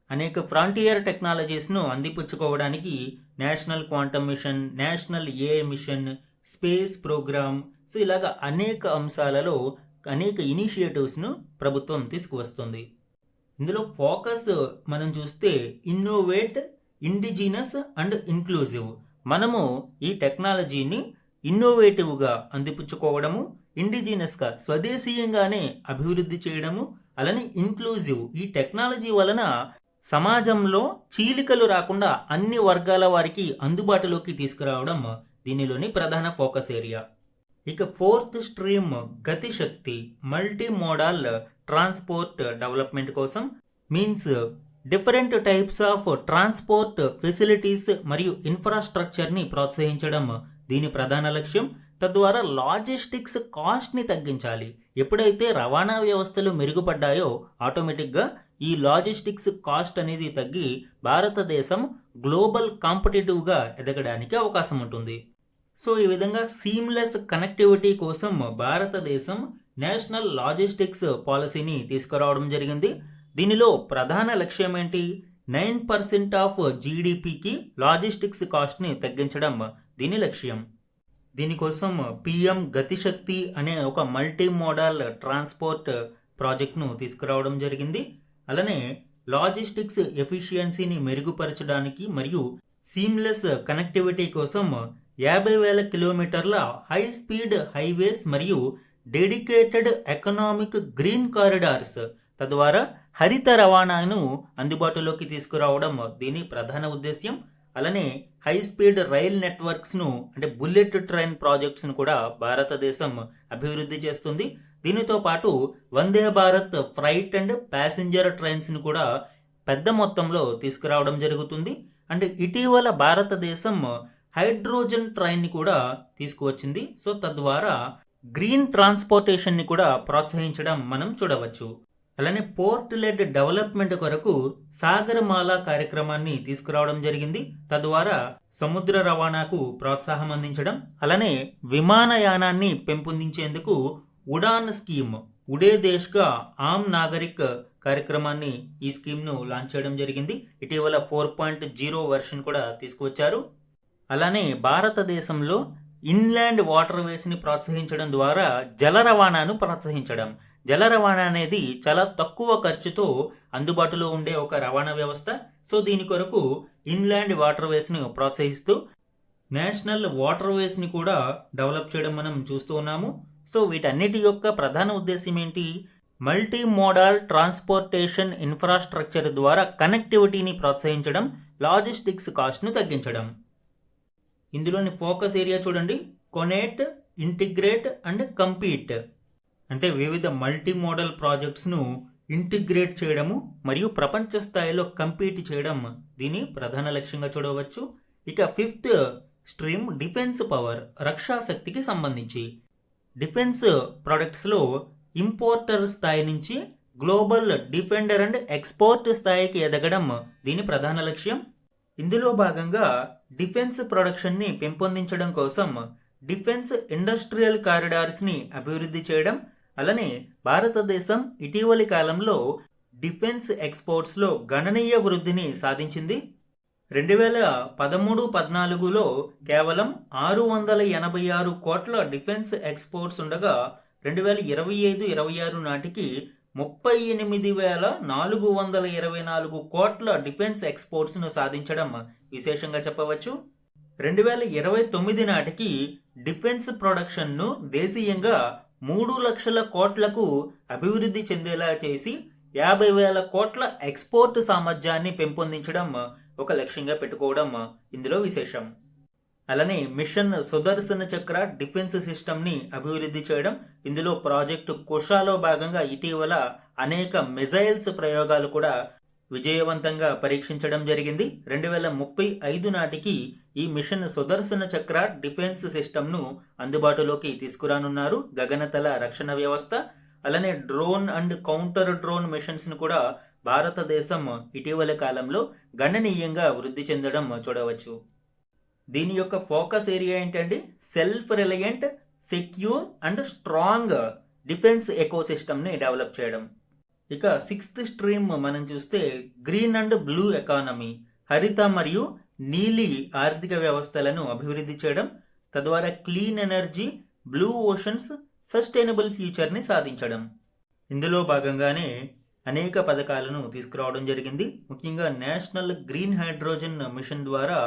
S1: అనేక ఫ్రాంటియర్ టెక్నాలజీస్ను అందిపుచ్చుకోవడానికి national quantum mission, national AI mission, space programme. So ఇలాగ అనేక అంశాలలో అనేక ఇనిషియేటివ్స్ను ప్రభుత్వం తీసుకువస్తుంది. ఇందులో ఫోకస్ మనం చూస్తే ఇన్నోవేట్, ఇండిజినస్ అండ్ ఇంక్లూజివ్. మనము ఈ టెక్నాలజీని ఇన్నోవేటివ్గా అందిపుచ్చుకోవడము, ఇండిజినస్గా స్వదేశీయంగానే అభివృద్ధి చేయడము, అలానే ఇంక్లూజివ్ ఈ టెక్నాలజీ వలన సమాజంలో చీలికలు రాకుండా అన్ని వర్గాల వారికి అందుబాటులోకి తీసుకురావడం దీనిలోని ప్రధాన ఫోకస్ ఏరియా. ఇక fourth stream Gatishakti, multi modal transport development కోసం means different types of transport facilities మరియు ఇన్ఫ్రాస్ట్రక్చర్ని ప్రోత్సహించడం దీని ప్రధాన లక్ష్యం. తద్వారా లాజిస్టిక్స్ కాస్ట్ని తగ్గించాలి. ఎప్పుడైతే రవాణా వ్యవస్థలు మెరుగుపడ్డాయో ఆటోమేటిక్గా ఈ లాజిస్టిక్స్ కాస్ట్ అనేది తగ్గి భారతదేశం గ్లోబల్ కాంపిటేటివ్గా ఎదగడానికి అవకాశం ఉంటుంది. సో ఈ విధంగా సీమ్లెస్ కనెక్టివిటీ కోసం భారతదేశం నేషనల్ లాజిస్టిక్స్ పాలసీని తీసుకురావడం జరిగింది. దీనిలో ప్రధాన లక్ష్యం ఏంటి? 9% ఆఫ్ జీడిపికి లాజిస్టిక్స్ కాస్ట్ని తగ్గించడం దీని లక్ష్యం. దీనికోసం పిఎం గతిశక్తి అనే ఒక మల్టీ మోడల్ ట్రాన్స్పోర్ట్ ప్రాజెక్ట్ను తీసుకురావడం జరిగింది. అలానే లాజిస్టిక్స్ ఎఫిషియన్సీని మెరుగుపరచడానికి మరియు సీమ్లెస్ కనెక్టివిటీ కోసం 50,000 కిలోమీటర్ల హై స్పీడ్ హైవేస్ మరియు డెడికేటెడ్ ఎకనామిక్ గ్రీన్ కారిడార్స్ తద్వారా హరిత రవాణాను అందుబాటులోకి తీసుకురావడం దీని ప్రధాన ఉద్దేశ్యం. అలానే హై స్పీడ్ రైల్ నెట్వర్క్స్ను అంటే బుల్లెట్ ట్రైన్ ప్రాజెక్ట్స్ను కూడా భారతదేశం అభివృద్ధి చేస్తుంది. దీనితో పాటు Vande Bharat freight and passenger ట్రైన్స్ను కూడా పెద్ద మొత్తంలో తీసుకురావడం జరుగుతుంది. అంటే ఇటీవల భారతదేశం హైడ్రోజన్ ట్రైన్ని కూడా తీసుకువచ్చింది. సో తద్వారా గ్రీన్ ట్రాన్స్పోర్టేషన్ని కూడా ప్రోత్సహించడం మనం చూడవచ్చు. అలానే పోర్ట్ లెడ్ డెవలప్మెంట్ కొరకు సాగరమాల కార్యక్రమాన్ని తీసుకురావడం జరిగింది. తద్వారా సముద్ర రవాణాకు ప్రోత్సాహం అందించడం, అలానే విమానయానాన్ని పెంపొందించేందుకు ఉడాన్ స్కీమ్, ఉడే దేశ్గా ఆమ్ నాగరిక్ కార్యక్రమాన్ని ఈ స్కీమ్ను లాంచ్ చేయడం జరిగింది. ఇటీవల 4.0 వెర్షన్ కూడా తీసుకువచ్చారు. అలానే భారతదేశంలో ఇన్లాండ్ వాటర్ వేస్ని ప్రోత్సహించడం ద్వారా జల రవాణాను ప్రోత్సహించడం. జల రవాణా అనేది చాలా తక్కువ ఖర్చుతో అందుబాటులో ఉండే ఒక రవాణా వ్యవస్థ. సో దీని కొరకు ఇన్లాండ్ వాటర్ వేస్ను ప్రోత్సహిస్తూ నేషనల్ వాటర్ వేస్ని కూడా డెవలప్ చేయడం మనం చూస్తూ ఉన్నాము. సో వీటన్నిటి యొక్క ప్రధాన ఉద్దేశం ఏంటి? మల్టీ మోడల్ ట్రాన్స్పోర్టేషన్ ఇన్ఫ్రాస్ట్రక్చర్ ద్వారా కనెక్టివిటీని ప్రోత్సహించడం, లాజిస్టిక్స్ కాస్ట్ను తగ్గించడం. ఇందులోని ఫోకస్ ఏరియా చూడండి, కొనేట్, ఇంటిగ్రేట్ అండ్ కంపీట్. అంటే వివిధ మల్టీ మోడల్ ప్రాజెక్ట్స్ను ఇంటిగ్రేట్ చేయడము మరియు ప్రపంచ స్థాయిలో కంపీట్ చేయడం దీని ప్రధాన లక్ష్యంగా చూడవచ్చు. ఇక ఫిఫ్త్ స్ట్రీమ్ డిఫెన్స్ పవర్, రక్షా శక్తికి సంబంధించి డిఫెన్స్ ప్రొడక్ట్స్లో ఇంపోర్టర్ స్థాయి నుంచి గ్లోబల్ డిఫెండర్ అండ్ ఎక్స్పోర్ట్ స్థాయికి ఎదగడం దీని ప్రధాన లక్ష్యం. ఇందులో భాగంగా డిఫెన్స్ ప్రొడక్షన్ని పెంపొందించడం కోసం డిఫెన్స్ ఇండస్ట్రియల్ కారిడార్స్ని అభివృద్ధి చేయడం, అలానే భారతదేశం ఇటీవలి కాలంలో డిఫెన్స్ ఎక్స్పోర్ట్స్లో గణనీయ వృద్ధిని సాధించింది. 2013-14లో కేవలం 686 కోట్ల డిఫెన్స్ ఎక్స్పోర్ట్స్ ఉండగా 2025-26 నాటికి 38,424 కోట్ల డిఫెన్స్ ఎక్స్పోర్ట్స్ను సాధించడం విశేషంగా చెప్పవచ్చు. 2029 నాటికి డిఫెన్స్ ప్రొడక్షన్ను దేశీయంగా 3 లక్షల కోట్లకు అభివృద్ధి చెందేలా చేసి 50,000 కోట్ల ఎక్స్పోర్ట్ సామర్థ్యాన్ని పెంపొందించడం ఒక లక్ష్యంగా పెట్టుకోవడం ఇందులో విశేషం. అలానే మిషన్ సుదర్శన చక్ర డిఫెన్స్ సిస్టమ్ని అభివృద్ధి చేయడం. ఇందులో ప్రాజెక్టు కుషాలో భాగంగా ఇటీవల అనేక మిజైల్స్ ప్రయోగాలు కూడా విజయవంతంగా పరీక్షించడం జరిగింది. 2035 నాటికి ఈ మిషన్ సుదర్శన చక్ర డిఫెన్స్ సిస్టమ్ను అందుబాటులోకి తీసుకురానున్నారు. గగనతల రక్షణ వ్యవస్థ, అలానే డ్రోన్ అండ్ కౌంటర్ డ్రోన్ మిషన్స్ను కూడా భారతదేశం ఇటీవల కాలంలో గణనీయంగా వృద్ధి చెందడం చూడవచ్చు. దీని యొక్క ఫోకస్ ఏరియా ఏంటండి? Self reliant, secure and strong defence ఎకోసిస్టమ్ని డెవలప్ చేయడం. ఇక సిక్స్త్ స్ట్రీమ్ మనం చూస్తే గ్రీన్ అండ్ బ్లూ ఎకానమీ, హరిత మరియు నీలి ఆర్థిక వ్యవస్థలను అభివృద్ధి చేయడం. తద్వారా clean energy, blue oceans, sustainable ఫ్యూచర్ని సాధించడం. ఇందులో భాగంగానే అనేక పథకాలను తీసుకురావడం జరిగింది. ముఖ్యంగా నేషనల్ గ్రీన్ హైడ్రోజన్ మిషన్ ద్వారా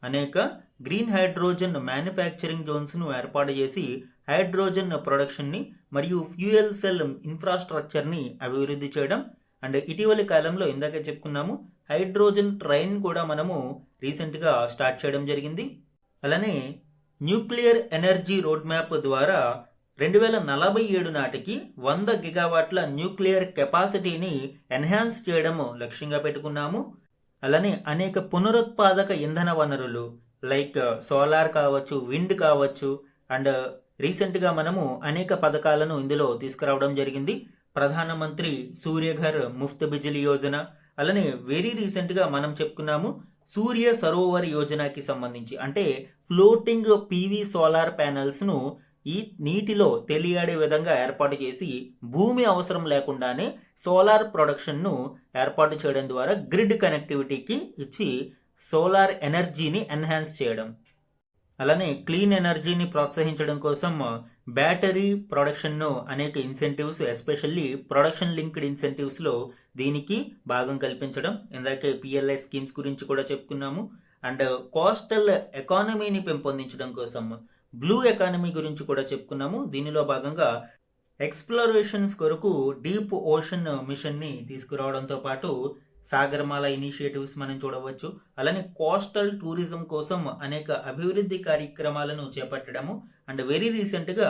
S1: అనేక గ్రీన్ హైడ్రోజన్ మ్యానుఫ్యాక్చరింగ్ జోన్స్ను ఏర్పాటు చేసి హైడ్రోజన్ ప్రొడక్షన్ని మరియు ఫ్యూయల్ సెల్ ఇన్ఫ్రాస్ట్రక్చర్ని అభివృద్ధి చేయడం. అండ్ ఇటీవలి కాలంలో ఇందాక చెప్పుకున్నాము హైడ్రోజన్ ట్రైన్ కూడా మనము రీసెంట్గా స్టార్ట్ చేయడం జరిగింది. అలానే న్యూక్లియర్ ఎనర్జీ రోడ్ మ్యాప్ ద్వారా 2047 నాటికి 100 గిగావాట్ల న్యూక్లియర్ కెపాసిటీని ఎన్హాన్స్ చేయడం లక్ష్యంగా పెట్టుకున్నాము. అలానే అనేక పునరుత్పాదక ఇంధన వనరులు లైక్ సోలార్ కావచ్చు, విండ్ కావచ్చు, అండ్ రీసెంట్గా మనము అనేక పథకాలను ఇందులో తీసుకురావడం జరిగింది. ప్రధానమంత్రి సూర్యఘర్ ముఫ్త్ బిజిలీ యోజన, అలానే వెరీ రీసెంట్గా మనం చెప్పుకున్నాము సూర్య సరోవర్ యోజనకి సంబంధించి, అంటే ఫ్లోటింగ్ పీవీ సోలార్ ప్యానెల్స్ను ఈ నీటిలో తేలియాడే విధంగా ఏర్పాటు చేసి భూమి అవసరం లేకుండానే సోలార్ ప్రొడక్షన్ను ఏర్పాటు చేయడం ద్వారా గ్రిడ్ కనెక్టివిటీకి ఇచ్చి సోలార్ ఎనర్జీని ఎన్హాన్స్ చేయడం. అలానే క్లీన్ ఎనర్జీని ప్రోత్సహించడం కోసం బ్యాటరీ ప్రొడక్షన్ను అనేక ఇన్సెంటివ్స్, ఎస్పెషల్లీ ప్రొడక్షన్ లింక్డ్ ఇన్సెంటివ్స్లో దీనికి భాగం కల్పించడం. ఇందాకే పిఎల్ఐ స్కీమ్స్ గురించి కూడా చెప్పుకున్నాము. అండ్ కోస్టల్ ఎకానమీని పెంపొందించడం కోసం బ్లూ ఎకానమీ గురించి కూడా చెప్పుకున్నాము. దీనిలో భాగంగా ఎక్స్ప్లోరేషన్స్ కొరకు డీప్ ఓషన్ మిషన్ని తీసుకురావడంతో పాటు సాగరమాల ఇనిషియేటివ్స్ మనం చూడవచ్చు. అలానే కోస్టల్ టూరిజం కోసం అనేక అభివృద్ధి కార్యక్రమాలను చేపట్టడము. అండ్ వెరీ రీసెంట్గా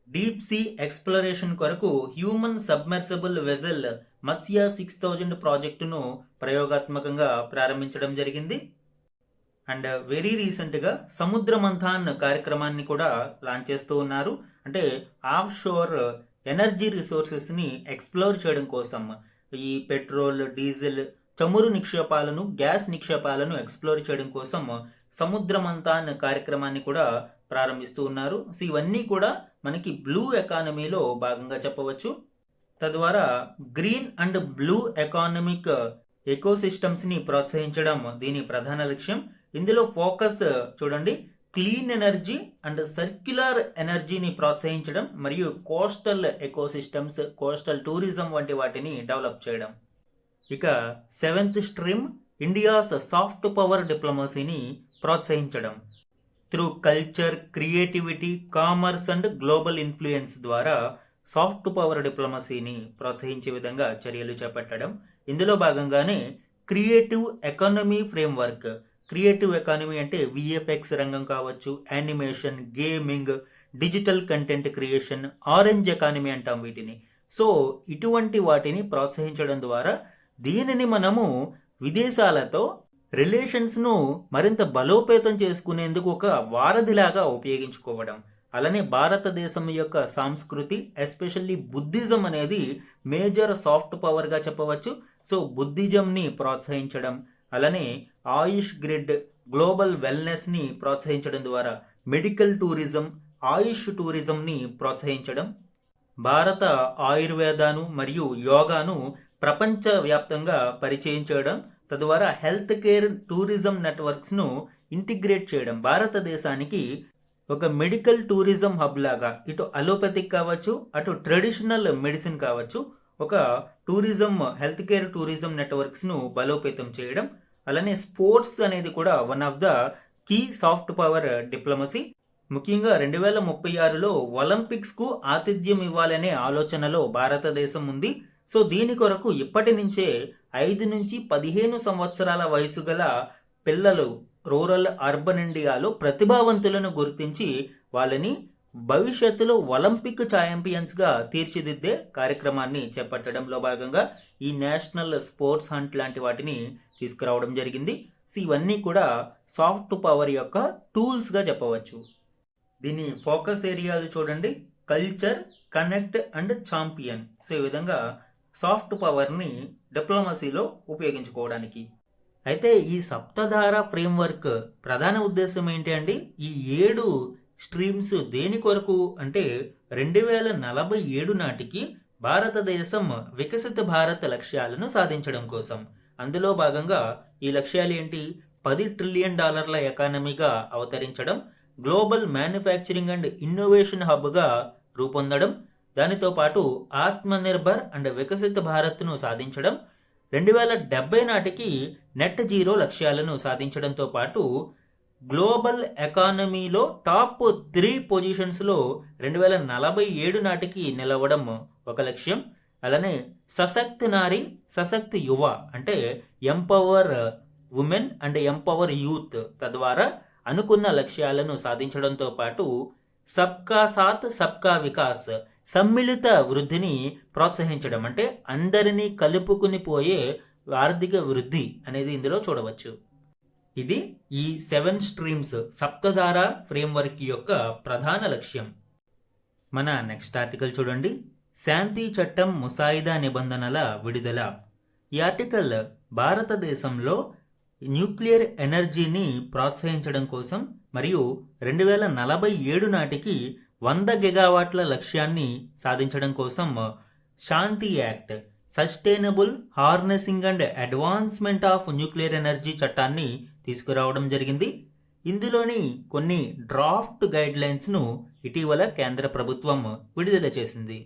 S1: డీప్ సీ ఎక్స్ప్లోరేషన్ కొరకు హ్యూమన్ సబ్మెర్సిబుల్ వెజల్ మత్స్య 6000 ప్రాజెక్టును ప్రయోగాత్మకంగా ప్రారంభించడం జరిగింది. అండ్ వెరీ రీసెంట్గా సముద్ర మంథాన్ కార్యక్రమాన్ని కూడా లాంచ్ చేస్తూ ఉన్నారు. అంటే ఆఫ్ షోర్ ఎనర్జీ రిసోర్సెస్ని ఎక్స్ప్లోర్ చేయడం కోసం ఈ పెట్రోల్, డీజిల్, చమురు నిక్షేపాలను, గ్యాస్ నిక్షేపాలను ఎక్స్ప్లోర్ చేయడం కోసం సముద్ర మంథాన్ కార్యక్రమాన్ని కూడా ప్రారంభిస్తూ ఉన్నారు. సో ఇవన్నీ కూడా మనకి బ్లూ ఎకానమీలో భాగంగా చెప్పవచ్చు. తద్వారా గ్రీన్ అండ్ బ్లూ ఎకానమిక్ ఎకోసిస్టమ్స్ని ప్రోత్సహించడం దీని ప్రధాన లక్ష్యం. ఇందులో ఫోకస్ చూడండి, క్లీన్ ఎనర్జీ అండ్ సర్క్యులర్ ఎనర్జీని ప్రోత్సహించడం మరియు కోస్టల్ ఎకోసిస్టమ్స్, కోస్టల్ టూరిజం వంటి వాటిని డెవలప్ చేయడం. ఇక 7th stream India's soft power డిప్లొమసీని ప్రోత్సహించడం. Through culture, creativity, commerce and global influence ద్వారా సాఫ్ట్ పవర్ డిప్లొమసీని ప్రోత్సహించే విధంగా చర్యలు చేపట్టడం. ఇందులో భాగంగానే creative economy framework. Creative economy అంటే విఎఫ్ఎక్స్ రంగం కావచ్చు, animation, gaming, digital content creation, orange economy అంటాం వీటిని. సో ఇటువంటి వాటిని ప్రోత్సహించడం ద్వారా దీనిని మనము విదేశాలతో రిలేషన్స్ను మరింత బలోపేతం చేసుకునేందుకు ఒక వారధిలాగా ఉపయోగించుకోవడం. అలానే భారతదేశం యొక్క సంస్కృతి, ఎస్పెషల్లీ బుద్ధిజం అనేది మేజర్ సాఫ్ట్ పవర్గా చెప్పవచ్చు. సో బుద్ధిజంని ప్రోత్సహించడం, అలానే ఆయుష్ గ్రిడ్, గ్లోబల్ వెల్నెస్ని ప్రోత్సహించడం ద్వారా మెడికల్ టూరిజం, ఆయుష్ టూరిజంని ప్రోత్సహించడం, భారత ఆయుర్వేదాను మరియు యోగాను ప్రపంచవ్యాప్తంగా పరిచయం చేయడం, తద్వారా హెల్త్ కేర్ టూరిజం నెట్వర్క్స్ను ఇంటిగ్రేట్ చేయడం. భారతదేశానికి ఒక మెడికల్ టూరిజం హబ్ లాగా ఇటు అలోపతిక్ కావచ్చు, అటు ట్రెడిషనల్ మెడిసిన్ కావచ్చు, ఒక టూరిజం, హెల్త్ కేర్ టూరిజం నెట్వర్క్స్ను బలోపేతం చేయడం. అలానే స్పోర్ట్స్ అనేది కూడా one of the key soft power diplomacy. ముఖ్యంగా 2036లో ఒలింపిక్స్కు ఆతిథ్యం ఇవ్వాలనే ఆలోచనలో భారతదేశం ఉంది. సో దీని కొరకు ఇప్పటి నుంచే 5 నుంచి 15 సంవత్సరాల వయసు గల పిల్లలు రూరల్, అర్బన్ ఇండియాలో ప్రతిభావంతులను గుర్తించి వాళ్ళని భవిష్యత్తులో ఒలింపిక్ ఛాంపియన్స్గా తీర్చిదిద్దే కార్యక్రమాన్ని చేపట్టడంలో భాగంగా ఈ నేషనల్ స్పోర్ట్స్ హంట్ లాంటి వాటిని తీసుకురావడం జరిగింది. సో ఇవన్నీ కూడా సాఫ్ట్ పవర్ యొక్క టూల్స్గా చెప్పవచ్చు. దీని ఫోకస్ ఏరియాలు చూడండి, culture, connect and champion. So ఈ విధంగా సాఫ్ట్ పవర్ని డిప్లొమసీలో ఉపయోగించుకోవడానికి. అయితే ఈ సప్తధార ఫ్రేమ్వర్క్ ప్రధాన ఉద్దేశం ఏంటి అండి? ఈ 7 స్ట్రీమ్స్ దేని కొరకు అంటే 2047 నాటికి భారతదేశం వికసిత భారత్ లక్ష్యాలను సాధించడం కోసం. అందులో భాగంగా ఈ లక్ష్యాలు ఏంటి? $10 ట్రిలియన్ ఎకానమీగా అవతరించడం, గ్లోబల్ మ్యానుఫ్యాక్చరింగ్ అండ్ ఇన్నోవేషన్ హబ్గా రూపొందడం, దానితో పాటు ఆత్మనిర్భర్ అండ్ వికసిత భారత్ను సాధించడం, 2070 నాటికి నెట్ జీరో లక్ష్యాలను సాధించడంతో పాటు గ్లోబల్ ఎకానమీలో టాప్ 3 పొజిషన్స్లో 2047 నాటికి నిలవడం ఒక లక్ష్యం. అలానే సశక్త్ నారి సశక్త్ యువ అంటే empower women and empower youth తద్వారా అనుకున్న లక్ష్యాలను సాధించడంతో పాటు సబ్కా సాత్ సబ్కా వికాస్ సమ్మిళిత వృద్ధిని ప్రోత్సహించడం అంటే అందరినీ కలుపుకుని పోయే ఆర్థిక వృద్ధి అనేది ఇందులో చూడవచ్చు. ఇది ఈ 7 స్ట్రీమ్స్ సప్తధార ఫ్రేమ్వర్క్ యొక్క ప్రధాన లక్ష్యం. మన నెక్స్ట్ ఆర్టికల్ చూడండి. శాంతి చట్టం ముసాయిదా నిబంధనల విడుదల. ఈ ఆర్టికల్ భారతదేశంలో న్యూక్లియర్ ఎనర్జీని ప్రోత్సహించడం కోసం మరియు 2047 నాటికి 100 గిగావాట్ల లక్ష్యాన్ని సాధించడం కోసం Shanti act, sustainable harnessing and advancement of nuclear energy చట్టాన్ని తీసుకురావడం జరిగింది. ఇందులోని కొన్ని డ్రాఫ్ట్ గైడ్లైన్స్ను ఇటీవల కేంద్ర ప్రభుత్వం విడుదల చేసింది.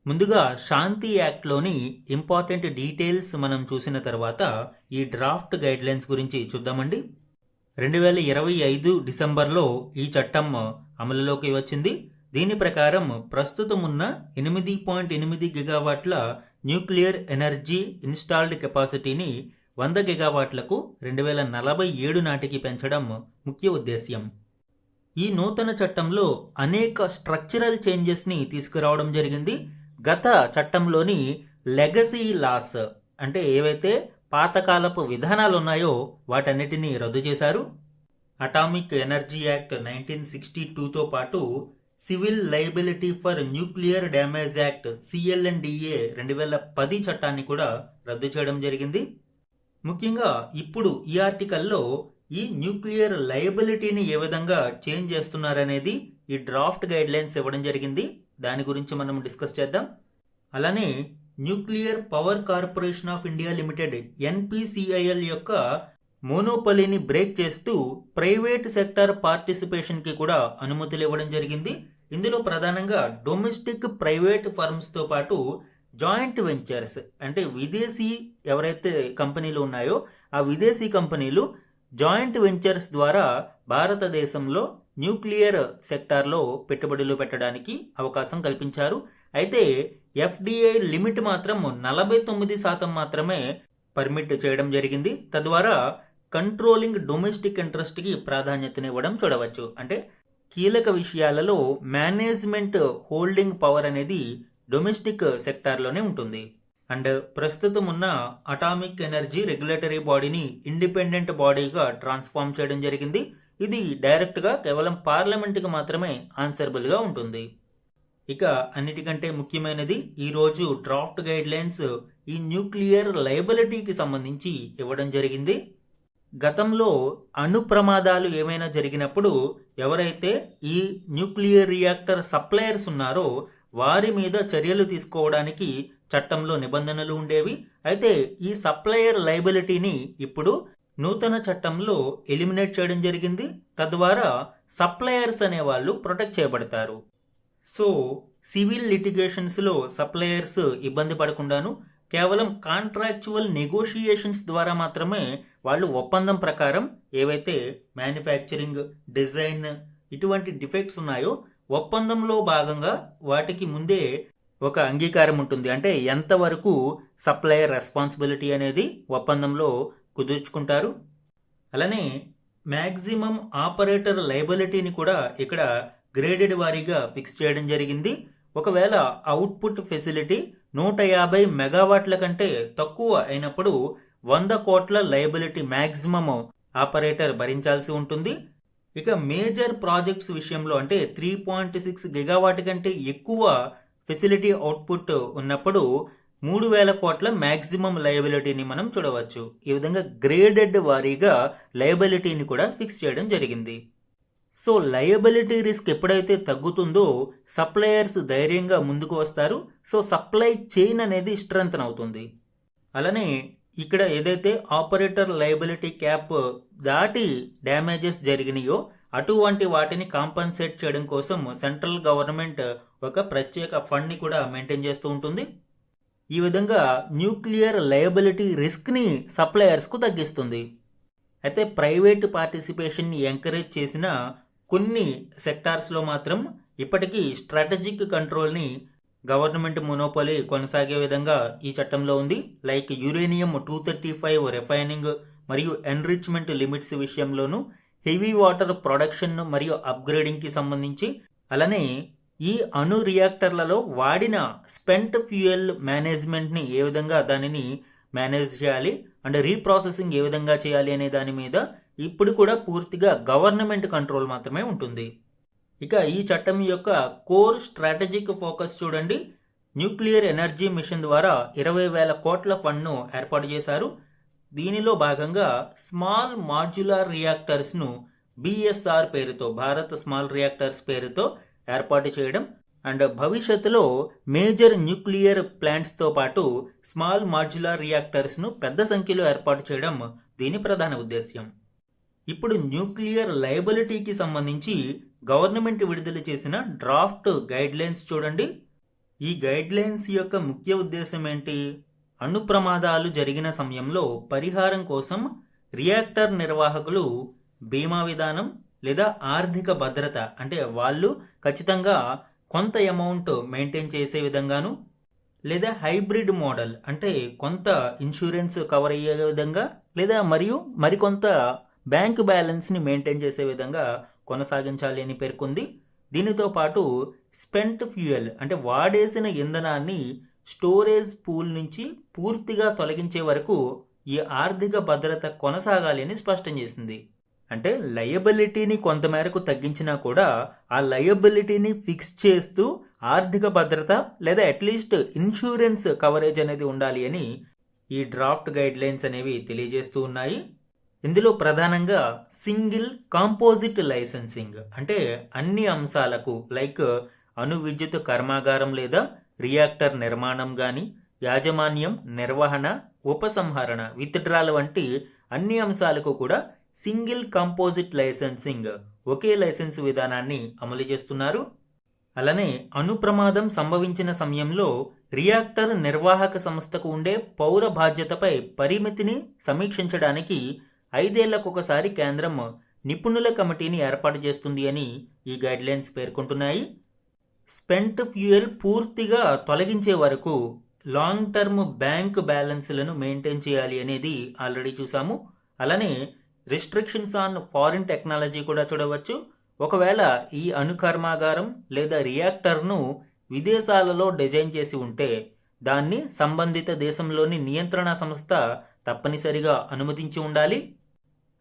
S1: ముందుగా శాంతి యాక్ట్లోని ఇంపార్టెంట్ డీటెయిల్స్ మనం చూసిన తర్వాత ఈ డ్రాఫ్ట్ గైడ్లైన్స్ గురించి చూద్దామండి. 2025 డిసెంబర్లో ఈ చట్టం అమలులోకి వచ్చింది. దీని ప్రకారం ప్రస్తుతం ఉన్న 8.8 గిగావాట్ల న్యూక్లియర్ ఎనర్జీ ఇన్స్టాల్డ్ కెపాసిటీని 100 గిగావాట్లకు 2047 నాటికి పెంచడం ముఖ్య ఉద్దేశ్యం. ఈ నూతన చట్టంలో అనేక స్ట్రక్చరల్ చేంజెస్ని తీసుకురావడం జరిగింది. గత చట్టంలోని లెగసీ లాస్ అంటే ఏవైతే పాతకాలపు విధానాలు ఉన్నాయో వాటన్నిటినీ రద్దు చేశారు. అటామిక్ ఎనర్జీ యాక్ట్ 1962తో పాటు civil liability for nuclear damage act CLNDA 2010 చట్టాన్ని కూడా రద్దు చేయడం జరిగింది. ముఖ్యంగా ఇప్పుడు ఈ ఆర్టికల్లో ఈ న్యూక్లియర్ లయబిలిటీని ఏ విధంగా చేంజ్ చేస్తున్నారనేది ఈ డ్రాఫ్ట్ గైడ్లైన్స్ ఇవ్వడం జరిగింది. దాని గురించి మనం డిస్కస్ చేద్దాం. అలానే nuclear power corporation of India limited NPCIL యొక్క మోనోపలీని బ్రేక్ చేస్తూ ప్రైవేట్ సెక్టర్ పార్టిసిపేషన్కి కూడా అనుమతులు ఇవ్వడం జరిగింది. ఇందులో ప్రధానంగా డొమెస్టిక్ ప్రైవేట్ ఫర్మ్స్తో పాటు జాయింట్ వెంచర్స్ అంటే విదేశీ ఎవరైతే కంపెనీలు ఉన్నాయో ఆ విదేశీ కంపెనీలు జాయింట్ వెంచర్స్ ద్వారా భారతదేశంలో న్యూక్లియర్ సెక్టార్లో పెట్టుబడులు పెట్టడానికి అవకాశం కల్పించారు. అయితే FDI లిమిట్ మాత్రం 49% మాత్రమే పర్మిట్ చేయడం జరిగింది. తద్వారా కంట్రోలింగ్ డొమెస్టిక్ ఇంట్రెస్ట్కి ప్రాధాన్యతనివ్వడం చూడవచ్చు. అంటే కీలక విషయాలలో మేనేజ్మెంట్ హోల్డింగ్ పవర్ అనేది డొమెస్టిక్ సెక్టార్లోనే ఉంటుంది. అండ్ ప్రస్తుతం ఉన్న అటామిక్ ఎనర్జీ రెగ్యులేటరీ బాడీని ఇండిపెండెంట్ బాడీగా ట్రాన్స్ఫార్మ్ చేయడం జరిగింది. ఇది డైరెక్ట్గా కేవలం పార్లమెంట్కి మాత్రమే ఆన్సరబుల్గా ఉంటుంది. ఇక అన్నిటికంటే ముఖ్యమైనది ఈరోజు డ్రాఫ్ట్ గైడ్లైన్స్ ఈ న్యూక్లియర్ లయబిలిటీకి సంబంధించి ఇవ్వడం జరిగింది. గతంలో అణు ప్రమాదాలు ఏమైనా జరిగినప్పుడు ఎవరైతే ఈ న్యూక్లియర్ రియాక్టర్ సప్లయర్స్ ఉన్నారో వారి మీద చర్యలు తీసుకోవడానికి చట్టంలో నిబంధనలు ఉండేవి. అయితే ఈ సప్లయర్ లయబిలిటీని ఇప్పుడు నూతన చట్టంలో ఎలిమినేట్ చేయడం జరిగింది. తద్వారా సప్లయర్స్ అనేవాళ్ళు ప్రొటెక్ట్ చేయబడతారు. సో సివిల్ లిటిగేషన్స్లో సప్లయర్స్ ఇబ్బంది పడకుండాను కేవలం కాంట్రాక్చువల్ నెగోషియేషన్స్ ద్వారా మాత్రమే వాళ్ళు ఒప్పందం ప్రకారం ఏవైతే మ్యానుఫ్యాక్చరింగ్, డిజైన్ ఇటువంటి డిఫెక్ట్స్ ఉన్నాయో ఒప్పందంలో భాగంగా వాటికి ముందే ఒక అంగీకారం ఉంటుంది. అంటే ఎంతవరకు సప్లయర్ రెస్పాన్సిబిలిటీ అనేది ఒప్పందంలో కుదుర్చుకుంటారు. అలానే మ్యాక్సిమం ఆపరేటర్ లయబిలిటీని కూడా ఇక్కడ గ్రేడెడ్ వారీగా ఫిక్స్ చేయడం జరిగింది. ఒకవేళ అవుట్పుట్ ఫెసిలిటీ 150 మెగావాట్ల కంటే తక్కువ అయినప్పుడు 100 కోట్ల లయబిలిటీ మ్యాక్సిమం ఆపరేటర్ భరించాల్సి ఉంటుంది. ఇక మేజర్ ప్రాజెక్ట్స్ విషయంలో అంటే 3.6 గిగావాట్ కంటే ఎక్కువ ఫెసిలిటీ అవుట్పుట్ ఉన్నప్పుడు 3000 కోట్ల మ్యాక్సిమం లయబిలిటీని మనం చూడవచ్చు. ఈ విధంగా గ్రేడెడ్ వారీగా లయబిలిటీని కూడా ఫిక్స్ చేయడం జరిగింది. సో లయబిలిటీ రిస్క్ ఎప్పుడైతే తగ్గుతుందో సప్లయర్స్ ధైర్యంగా ముందుకు వస్తారు. సో సప్లై చైన్ అనేది స్ట్రెంగ్తన్ అవుతుంది. అలానే ఇక్కడ ఏదైతే ఆపరేటర్ లయబిలిటీ క్యాప్ దాటి డ్యామేజెస్ జరిగినాయో అటువంటి వాటిని కాంపన్సేట్ చేయడం కోసం సెంట్రల్ గవర్నమెంట్ ఒక ప్రత్యేక ఫండ్ని కూడా మెయింటైన్ చేస్తూ ఉంటుంది. ఈ విధంగా న్యూక్లియర్ లయబిలిటీ రిస్క్ని సప్లయర్స్కు తగ్గిస్తుంది. అయితే ప్రైవేట్ పార్టిసిపేషన్ని ఎంకరేజ్ చేసిన కొన్ని సెక్టార్స్లో మాత్రం ఇప్పటికీ స్ట్రాటజిక్ కంట్రోల్ని గవర్నమెంట్ మొనోపలి కొనసాగే విధంగా ఈ చట్టంలో ఉంది. లైక్ యురేనియం 235 రిఫైనింగ్ మరియు ఎన్రిచ్మెంట్ లిమిట్స్ విషయంలోనూ, హెవీ వాటర్ ప్రొడక్షన్ మరియు అప్గ్రేడింగ్కి సంబంధించి, అలానే ఈ అణు రియాక్టర్లలో వాడిన స్పెంట్ ఫ్యూయల్ మేనేజ్మెంట్ని ఏ విధంగా దానిని మేనేజ్ చేయాలి అండ్ రీప్రాసెసింగ్ ఏ విధంగా చేయాలి అనే దాని మీద ఇప్పుడు కూడా పూర్తిగా గవర్నమెంట్ కంట్రోల్ మాత్రమే ఉంటుంది. ఇక ఈ చట్టం యొక్క కోర్ స్ట్రాటజిక్ ఫోకస్ చూడండి. న్యూక్లియర్ ఎనర్జీ మిషన్ ద్వారా 20,000 కోట్ల ఫండ్ను ఏర్పాటు చేశారు. దీనిలో భాగంగా స్మాల్ మాడ్యులర్ రియాక్టర్స్ను BSR పేరుతో, భారత్ స్మాల్ రియాక్టర్స్ పేరుతో ఏర్పాటు చేయడం అండ్ భవిష్యత్తులో మేజర్ న్యూక్లియర్ ప్లాంట్స్తో పాటు స్మాల్ మాడ్యులర్ రియాక్టర్స్ను పెద్ద సంఖ్యలో ఏర్పాటు చేయడం దీని ప్రధాన ఉద్దేశ్యం. ఇప్పుడు న్యూక్లియర్ లయబిలిటీకి సంబంధించి గవర్నమెంట్ విడుదల చేసిన డ్రాఫ్ట్ గైడ్లైన్స్ చూడండి. ఈ గైడ్లైన్స్ యొక్క ముఖ్య ఉద్దేశం ఏంటి? అణు ప్రమాదాలు జరిగిన సమయంలో పరిహారం కోసం రియాక్టర్ నిర్వాహకులు బీమా విధానం లేదా ఆర్థిక భద్రత, అంటే వాళ్ళు ఖచ్చితంగా కొంత అమౌంట్ మెయింటైన్ చేసే విధంగాను, లేదా హైబ్రిడ్ మోడల్ అంటే కొంత ఇన్సూరెన్స్ కవర్ అయ్యే విధంగా, లేదా మరియు మరికొంత బ్యాంక్ బ్యాలెన్స్ని మెయింటైన్ చేసే విధంగా కొనసాగించాలి అని పేర్కొంది. దీనితో పాటు స్పెంట్ ఫ్యూయల్ అంటే వాడేసిన ఇంధనాన్ని స్టోరేజ్ పూల్ నుంచి పూర్తిగా తొలగించే వరకు ఈ ఆర్థిక భద్రత కొనసాగాలి అని స్పష్టం చేసింది. అంటే లయబిలిటీని కొంతమేరకు తగ్గించినా కూడా ఆ లయబిలిటీని ఫిక్స్ చేస్తూ ఆర్థిక భద్రత లేదా అట్లీస్ట్ ఇన్సూరెన్స్ కవరేజ్ అనేది ఉండాలి అని ఈ డ్రాఫ్ట్ గైడ్లైన్స్ అనేవి తెలియజేస్తూ ఉన్నాయి. ఇందులో ప్రధానంగా సింగిల్ కాంపోజిట్ లైసెన్సింగ్ అంటే అన్ని అంశాలకు, లైక్ అణు విద్యుత్ కర్మాగారం లేదా రియాక్టర్ నిర్మాణం కానీ, యాజమాన్యం, నిర్వహణ, ఉపసంహరణ, విత్డ్రాల్ వంటి అన్ని అంశాలకు కూడా సింగిల్ కాంపోజిట్ లైసెన్సింగ్, ఒకే లైసెన్స్ విధానాన్ని అమలు చేస్తున్నారు. అలానే అణు ప్రమాదం సంభవించిన సమయంలో రియాక్టర్ నిర్వాహక సంస్థకు ఉండే పౌర బాధ్యతపై పరిమితిని సమీక్షించడానికి 5 ఏళ్లకొకసారి కేంద్రం నిపుణుల కమిటీని ఏర్పాటు చేస్తుంది అని ఈ గైడ్లైన్స్ పేర్కొంటున్నాయి. స్పెంట్ ఫ్యూయల్ పూర్తిగా తొలగించే వరకు లాంగ్ టర్మ్ బ్యాంక్ బ్యాలెన్స్లను మెయింటైన్ చేయాలి అనేది ఆల్రెడీ చూసాము. అలానే రిస్ట్రిక్షన్స్ ఆన్ ఫారిన్ టెక్నాలజీ కూడా చూడవచ్చు. ఒకవేళ ఈ అణు కర్మాగారం లేదా రియాక్టర్ను విదేశాలలో డిజైన్ చేసి ఉంటే దాన్ని సంబంధిత దేశంలోని నియంత్రణ సంస్థ తప్పనిసరిగా అనుమతించి ఉండాలి.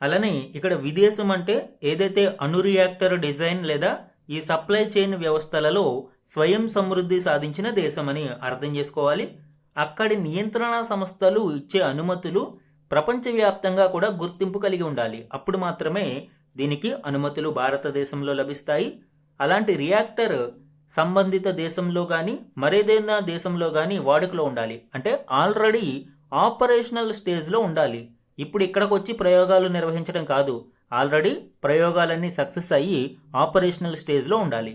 S1: అలానే ఇక్కడ విదేశం అంటే ఏదైతే అణు రియాక్టర్ డిజైన్ లేదా ఈ సప్లై చైన్ వ్యవస్థలలో స్వయం సమృద్ధి సాధించిన దేశం అని అర్థం చేసుకోవాలి. అక్కడి నియంత్రణ సంస్థలు ఇచ్చే అనుమతులు ప్రపంచవ్యాప్తంగా కూడా గుర్తింపు కలిగి ఉండాలి. అప్పుడు మాత్రమే దీనికి అనుమతులు భారతదేశంలో లభిస్తాయి. అలాంటి రియాక్టర్ సంబంధిత దేశంలో కానీ మరేదైనా దేశంలో కానీ వాడుకలో ఉండాలి. అంటే ఆల్రెడీ ఆపరేషనల్ స్టేజ్లో ఉండాలి. ఇప్పుడు ఇక్కడికి వచ్చి ప్రయోగాలు నిర్వహించడం కాదు, ఆల్రెడీ ప్రయోగాలన్నీ సక్సెస్ అయ్యి ఆపరేషనల్ స్టేజ్లో ఉండాలి.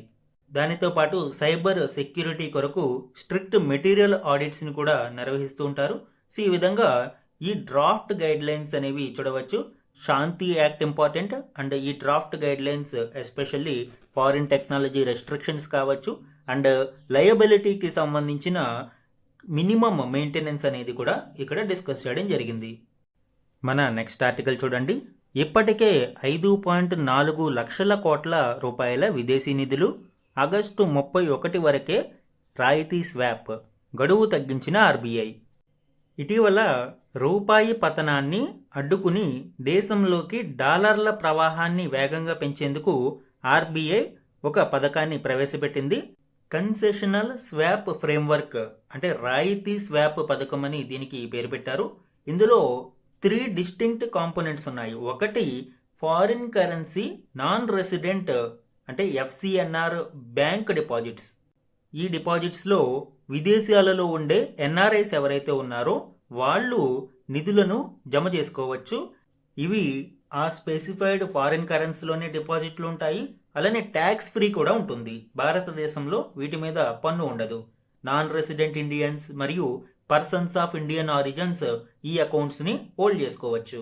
S1: దానితో పాటు సైబర్ సెక్యూరిటీ కొరకు స్ట్రిక్ట్ మెటీరియల్ ఆడిట్స్ని కూడా నిర్వహిస్తూ ఉంటారు. సో ఈ విధంగా ఈ డ్రాఫ్ట్ గైడ్లైన్స్ అనేవి చూడవచ్చు. శాంతి యాక్ట్ ఇంపార్టెంట్ అండ్ ఈ draft guidelines especially foreign technology restrictions కావచ్చు అండ్ లయబిలిటీకి సంబంధించిన మినిమం మెయింటెనెన్స్ అనేది కూడా ఇక్కడ డిస్కస్ చేయడం జరిగింది. మన నెక్స్ట్ ఆర్టికల్ చూడండి. ఇప్పటికే 5.4 లక్షల కోట్ల రూపాయల విదేశీ నిధులు, ఆగస్టు 31 వరకే రాయితీ స్వాప్, గడువు తగ్గించిన RBI. ఇటీవల రూపాయి పతనాన్ని అడ్డుకుని దేశంలోకి డాలర్ల ప్రవాహాన్ని వేగంగా పెంచేందుకు RBI ఒక పథకాన్ని ప్రవేశపెట్టింది. కన్సెషనల్ స్వాప్ ఫ్రేమ్వర్క్ అంటే రాయితీ స్వాప్ పథకం అని దీనికి పేరు పెట్టారు. ఇందులో 3 డిస్టింక్ట్ కాంపోనెంట్స్ ఉన్నాయి. ఒకటి ఫారిన్ కరెన్సీ నాన్ రెసిడెంట్ అంటే FCNR బ్యాంక్ డిపాజిట్స్. ఈ డిపాజిట్స్లో విదేశాలలో ఉండే NRIs ఎవరైతే ఉన్నారో వాళ్ళు నిధులను జమ చేసుకోవచ్చు. ఇవి ఆ స్పెసిఫైడ్ ఫారిన్ కరెన్సీలోనే డిపాజిట్లు ఉంటాయి. అలానే ట్యాక్స్ ఫ్రీ కూడా ఉంటుంది. భారతదేశంలో వీటి మీద పన్ను ఉండదు. నాన్ రెసిడెంట్ ఇండియన్స్ మరియు పర్సన్స్ ఆఫ్ ఇండియన్ ఆరిజిన్స్ ఈ అకౌంట్స్ని హోల్డ్ చేసుకోవచ్చు.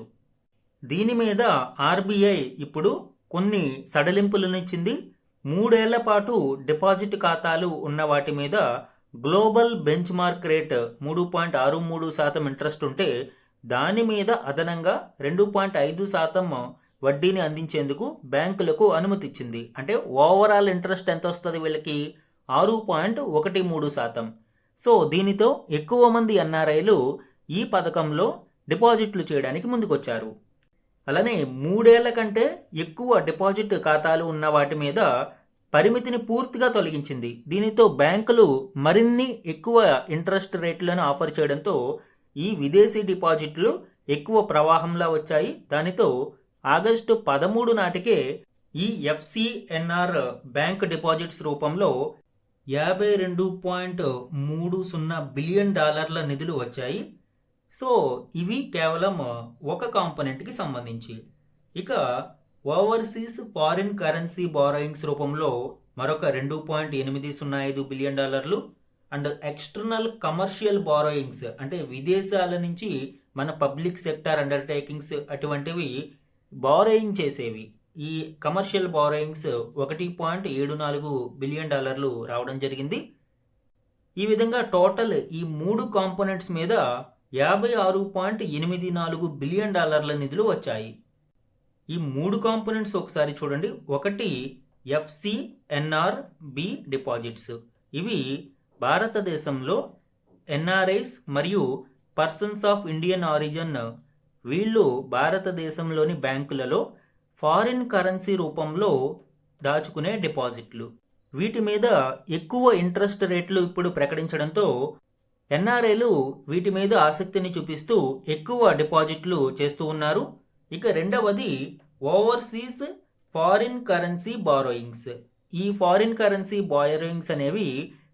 S1: దీని మీద ఆర్బీఐ ఇప్పుడు కొన్ని సడలింపులను ఇచ్చింది. 3 ఏళ్ల పాటు డిపాజిట్ ఖాతాలు ఉన్న వాటి మీద global bench mark rate 3.63% interest ఉంటే దాని మీద అదనంగా 2.5% వడ్డీని అందించేందుకు బ్యాంకులకు అనుమతి ఇచ్చింది. అంటే ఓవరాల్ ఇంట్రెస్ట్ ఎంత వస్తుంది వీళ్ళకి? 6.13%. సో దీనితో ఎక్కువ మంది ఎన్ఆర్ఐలు ఈ పథకంలో డిపాజిట్లు చేయడానికి ముందుకొచ్చారు. అలానే 3 ఏళ్ల కంటే ఎక్కువ డిపాజిట్ ఖాతాలు ఉన్న వాటి మీద పరిమితిని పూర్తిగా తొలగించింది. దీనితో బ్యాంకులు మరిన్ని ఎక్కువ ఇంట్రెస్ట్ రేట్లను ఆఫర్ చేయడంతో ఈ విదేశీ డిపాజిట్లు ఎక్కువ ప్రవాహంలా వచ్చాయి. దానితో ఆగస్టు 13 నాటికే ఈ ఎఫ్సిఎన్ఆర్ బ్యాంక్ డిపాజిట్స్ రూపంలో $52.30 బిలియన్ నిధులు వచ్చాయి. సో ఇవి కేవలం ఒక కాంపోనెంట్కి సంబంధించి. ఇక ఓవర్సీస్ ఫారిన్ కరెన్సీ బారోయింగ్స్ రూపంలో మరొక $2.805 billion and external commercial borrowings అంటే విదేశాల నుంచి మన పబ్లిక్ సెక్టార్ అండర్టేకింగ్స్ అటువంటివి బారోయింగ్ చేసేవి. ఈ కమర్షియల్ బారోయింగ్స్ $1.74 బిలియన్ రావడం జరిగింది. ఈ విధంగా టోటల్ ఈ 3 కాంపోనెంట్స్ మీద $56.84 బిలియన్ నిధులు వచ్చాయి. ఈ 3 కాంపోనెంట్స్ ఒకసారి చూడండి. ఒకటి ఎఫ్సిఎన్ఆర్బి డిపాజిట్స్. ఇవి భారతదేశంలో ఎన్ఆర్ఐస్ మరియు పర్సన్స్ ఆఫ్ ఇండియన్ ఆరిజిన్ వీళ్ళు భారతదేశంలోని బ్యాంకులలో ఫారిన్ కరెన్సీ రూపంలో దాచుకునే డిపాజిట్లు. వీటి మీద ఎక్కువ ఇంట్రెస్ట్ రేట్లు ఇప్పుడు ప్రకటించడంతో ఎన్ఆర్ఐలు వీటి మీద ఆసక్తిని చూపిస్తూ ఎక్కువ డిపాజిట్లు చేస్తూ ఉన్నారు. ఇక రెండవది ఓవర్సీస్ ఫారిన్ కరెన్సీ బారోయింగ్స్. ఈ ఫారిన్ కరెన్సీ బారోయింగ్స్ అనేవి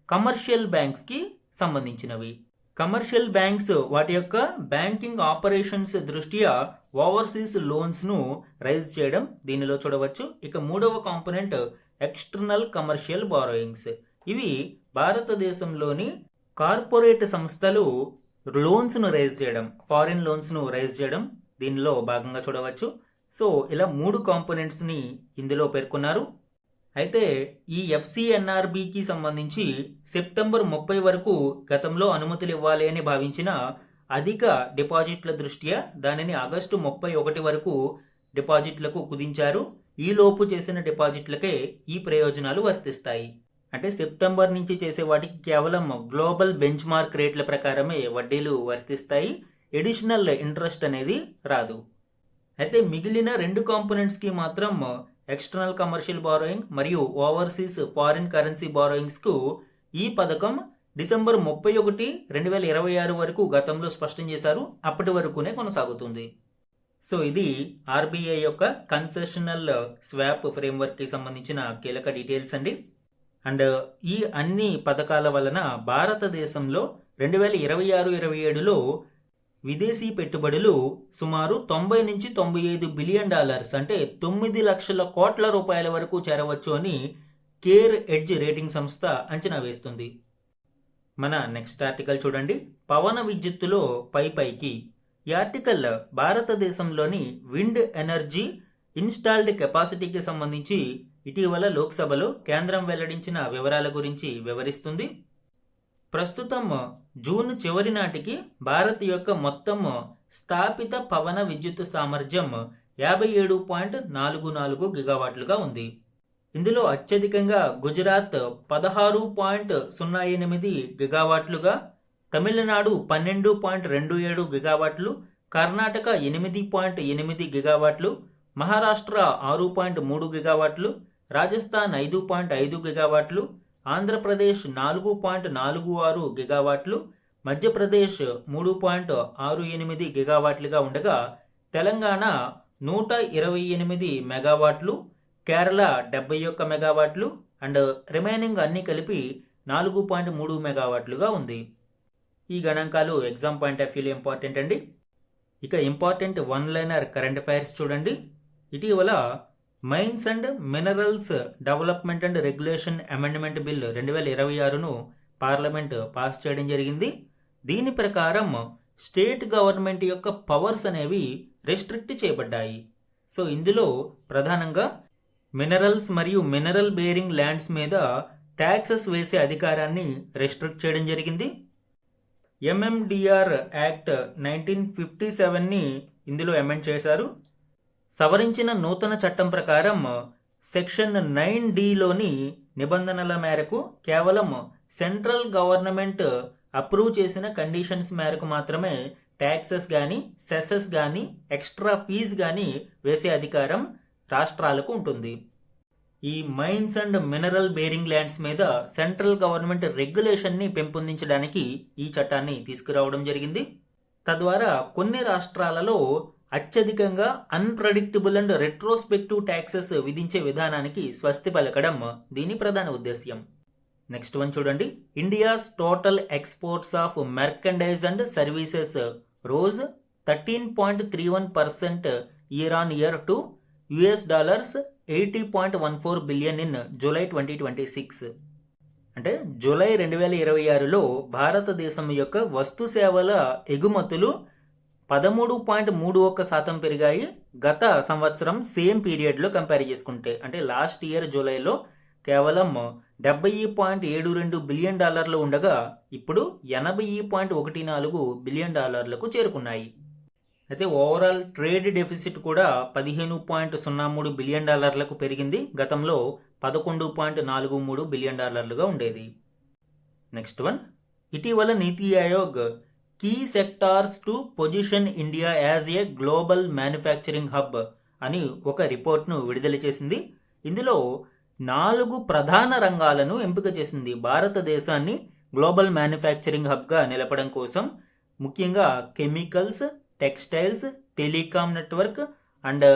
S1: కమర్షియల్ బ్యాంక్స్కి సంబంధించినవి. కమర్షియల్ బ్యాంక్స్ వాటి యొక్క బ్యాంకింగ్ ఆపరేషన్స్ దృష్ట్యా ఓవర్సీస్ లోన్స్ను రైజ్ చేయడం దీనిలో చూడవచ్చు. ఇక మూడవ కాంపోనెంట్ ఎక్స్టర్నల్ కమర్షియల్ బారోయింగ్స్. ఇవి భారతదేశంలోని కార్పొరేట్ సంస్థలు లోన్స్ను రైజ్ చేయడం, ఫారిన్ లోన్స్ను రైజ్ చేయడం దీనిలో భాగంగా చూడవచ్చు. సో ఇలా 3 కాంపోనెంట్స్ని ఇందులో పేర్కొన్నారు. అయితే ఈ ఎఫ్సిఎన్ఆర్బికి సంబంధించి సెప్టెంబర్ 30 వరకు గతంలో అనుమతులు ఇవ్వాలి అని భావించిన అధిక డిపాజిట్ల దృష్ట్యా దానిని ఆగస్టు 31 వరకు డిపాజిట్లకు కుదించారు. ఈలోపు చేసిన డిపాజిట్లకే ఈ ప్రయోజనాలు వర్తిస్తాయి. అంటే సెప్టెంబర్ నుంచి చేసే వాటికి కేవలం గ్లోబల్ బెంచ్ మార్క్ రేట్ల ప్రకారమే వడ్డీలు వర్తిస్తాయి. ఎడిషనల్ ఇంట్రెస్ట్ అనేది రాదు. అయితే మిగిలిన 2 కాంపోనెంట్స్కి మాత్రం ఎక్స్టర్నల్ కమర్షియల్ బారోయింగ్ మరియు ఓవర్సీస్ ఫారిన్ కరెన్సీ బారోయింగ్స్కు ఈ పథకం డిసెంబర్ 31, 2026 వరకు గతంలో స్పష్టం చేశారు. అప్పటి వరకునే కొనసాగుతుంది. సో ఇది ఆర్బీఐ యొక్క కన్సెషనల్ స్వాప్ ఫ్రేమ్వర్క్కి సంబంధించిన కీలక డీటెయిల్స్ అండి. అండ్ ఈ అన్ని పథకాల వలన భారతదేశంలో 2026-27లో విదేశీ పెట్టుబడులు సుమారు 90 నుంచి 95 బిలియన్ అంటే 9 లక్షల కోట్ల రూపాయల వరకు చేరవచ్చు అని కేర్ ఎడ్జ్ రేటింగ్ సంస్థ అంచనా వేస్తుంది. మన నెక్స్ట్ ఆర్టికల్ చూడండి. పవన విద్యుత్తులో పైకి. ఈ ఆర్టికల్ భారతదేశంలోని విండ్ ఎనర్జీ ఇన్స్టాల్డ్ కెపాసిటీకి సంబంధించి ఇటీవల లోక్సభలో కేంద్రం వెల్లడించిన వివరాల గురించి వివరిస్తుంది. ప్రస్తుతం జూన్ చివరి నాటికి భారత్ యొక్క మొత్తం స్థాపిత పవన విద్యుత్ సామర్థ్యం 57.44 గిగావాట్లుగా ఉంది. ఇందులో అత్యధికంగా గుజరాత్ 16.08 గిగావాట్లుగా, తమిళనాడు 12.27 గిగావాట్లు, కర్ణాటక 8.8 గిగావాట్లు, మహారాష్ట్ర 6.3 గిగావాట్లు, రాజస్థాన్ 5.5 గిగావాట్లు, ఆంధ్రప్రదేశ్ 4.46 గిగావాట్లు, మధ్యప్రదేశ్ 3.68 గిగావాట్లుగా ఉండగా తెలంగాణ 128 మెగావాట్లు, కేరళ 71 మెగావాట్లు అండ్ రిమైనింగ్ అన్ని కలిపి 4.3 మెగావాట్లుగా ఉంది. ఈ గణాంకాలు ఎగ్జామ్ పాయింట్ ఆఫ్ వ్యూలో ఇంపార్టెంట్ అండి. ఇక important one liner current affairs చూడండి. ఇటీవల mines and minerals development and regulation amendment bill 2026ను పార్లమెంట్ పాస్ చేయడం జరిగింది. దీని ప్రకారం స్టేట్ గవర్నమెంట్ యొక్క పవర్స్ అనేవి రెస్ట్రిక్ట్ చేయబడ్డాయి. సో ఇందులో ప్రధానంగా మినరల్స్ మరియు మినరల్ బేరింగ్ ల్యాండ్స్ మీద ట్యాక్సెస్ వేసే అధికారాన్ని రెస్ట్రిక్ట్ చేయడం జరిగింది. ఎంఎండిఆర్ యాక్ట్ 1957ని ఇందులో అమెండ్ చేశారు. సవరించిన నూతన చట్టం ప్రకారం సెక్షన్ 9Dలోని నిబంధనల మేరకు కేవలం సెంట్రల్ గవర్నమెంట్ అప్రూవ్ చేసిన కండిషన్స్ మేరకు మాత్రమే ట్యాక్సెస్ కానీ సెసెస్ కానీ ఎక్స్ట్రా ఫీజు కానీ వేసే అధికారం రాష్ట్రాలకు ఉంటుంది. ఈ mines and mineral bearing lands మీద సెంట్రల్ గవర్నమెంట్ రెగ్యులేషన్ని పెంపొందించడానికి ఈ చట్టాన్ని తీసుకురావడం జరిగింది. తద్వారా కొన్ని రాష్ట్రాలలో అత్యధికంగా అన్ప్రెడిక్టబుల్ అండ్ రెట్రోస్పెక్టివ్ ట్యాక్సెస్ విధించే విధానానికి స్వస్తి పలకడం దీని ప్రధాన ఉద్దేశ్యం. నెక్స్ట్ వన్ చూడండి. India's total exports of merchandise and services rose 13.31% year on year to $80.14 billion in July 2026. అంటే జూలై 2026లో భారతదేశం యొక్క వస్తు సేవల ఎగుమతులు 13.31% పెరిగాయి. గత సంవత్సరం సేమ్ పీరియడ్లో కంపేర్ చేసుకుంటే, అంటే లాస్ట్ ఇయర్ జూలైలో కేవలం $70.72 బిలియన్ ఉండగా ఇప్పుడు $80.14 బిలియన్ చేరుకున్నాయి. అయితే ఓవరాల్ ట్రేడ్ డెఫిసిట్ కూడా $15.03 బిలియన్ పెరిగింది. గతంలో $11.43 బిలియన్ ఉండేది. Next one. ఇటీవల NITI Aayog key sectors to position India as a global manufacturing hub అని ఒక రిపోర్ట్ను విడుదల చేసింది. ఇందులో 4 ప్రధాన రంగాలను ఎంపిక చేసింది భారతదేశాన్ని గ్లోబల్ మ్యానుఫ్యాక్చరింగ్ హబ్గా నిలపడం కోసం. ముఖ్యంగా chemicals, textiles, telecom network and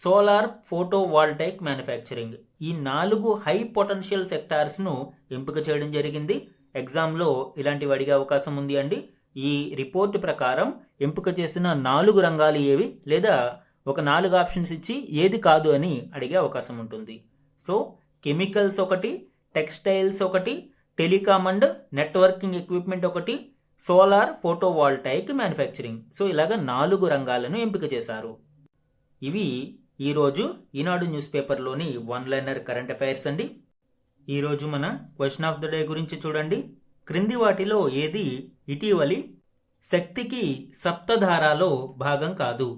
S1: solar photovoltaic manufacturing. ఈ 4 హై పొటెన్షియల్ సెక్టార్స్ను ఎంపిక చేయడం జరిగింది. ఎగ్జామ్లో ఇలాంటివి అడిగే అవకాశం ఉంది అండి. ఈ రిపోర్ట్ ప్రకారం ఎంపిక చేసిన 4 రంగాలు ఏవి, లేదా ఒక 4 ఆప్షన్స్ ఇచ్చి ఏది కాదు అని అడిగే అవకాశం ఉంటుంది. సో కెమికల్స్ ఒకటి, టెక్స్టైల్స్ ఒకటి, టెలికాం అండ్ నెట్వర్కింగ్ ఎక్విప్మెంట్ ఒకటి, సోలార్ ఫోటోవాల్టైక్ మ్యానుఫ్యాక్చరింగ్. సో ఇలాగ 4 రంగాలను ఎంపిక చేశారు. ఇవి ఈరోజు ఈనాడు న్యూస్ పేపర్లోని వన్ లైనర్ కరెంట్ అఫైర్స్ అండి. ఈరోజు మన క్వశ్చన్ ఆఫ్ ద డే గురించి చూడండి. క్రింది వాటిలో ఏది ఇటీవలి శక్తికి సప్తధారాలో భాగం కాదు?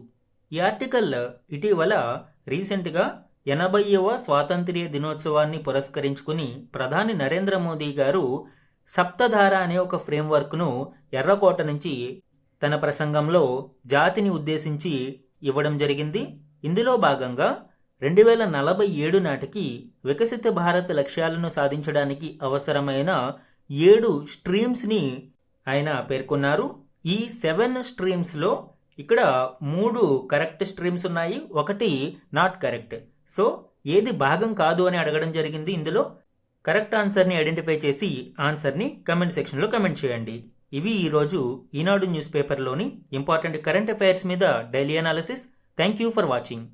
S1: ఈ ఆర్టికల్ ఇటీవల రీసెంట్గా 80వ స్వాతంత్ర్య దినోత్సవాన్ని పురస్కరించుకుని ప్రధాని నరేంద్ర మోదీ గారు సప్తధార అనే ఒక ఫ్రేమ్వర్క్ను ఎర్రకోట నుంచి తన ప్రసంగంలో జాతిని ఉద్దేశించి ఇవ్వడం జరిగింది. ఇందులో భాగంగా 2047 నాటికి వికసిత భారత్ లక్ష్యాలను సాధించడానికి అవసరమైన 7 స్ట్రీమ్స్ని ఆయన పేర్కొన్నారు. ఈ 7 స్ట్రీమ్స్లో ఇక్కడ 3 కరెక్ట్ స్ట్రీమ్స్ ఉన్నాయి, 1 నాట్ కరెక్ట్. సో ఏది భాగం కాదు అని అడగడం జరిగింది. ఇందులో కరెక్ట్ ఆన్సర్ని ఐడెంటిఫై చేసి ఆన్సర్ని కమెంట్ సెక్షన్లో కమెంట్ చేయండి. ఇవి ఈరోజు Eenadu news పేపర్లోని important current affairs మీద daily analysis. Thank you for watching.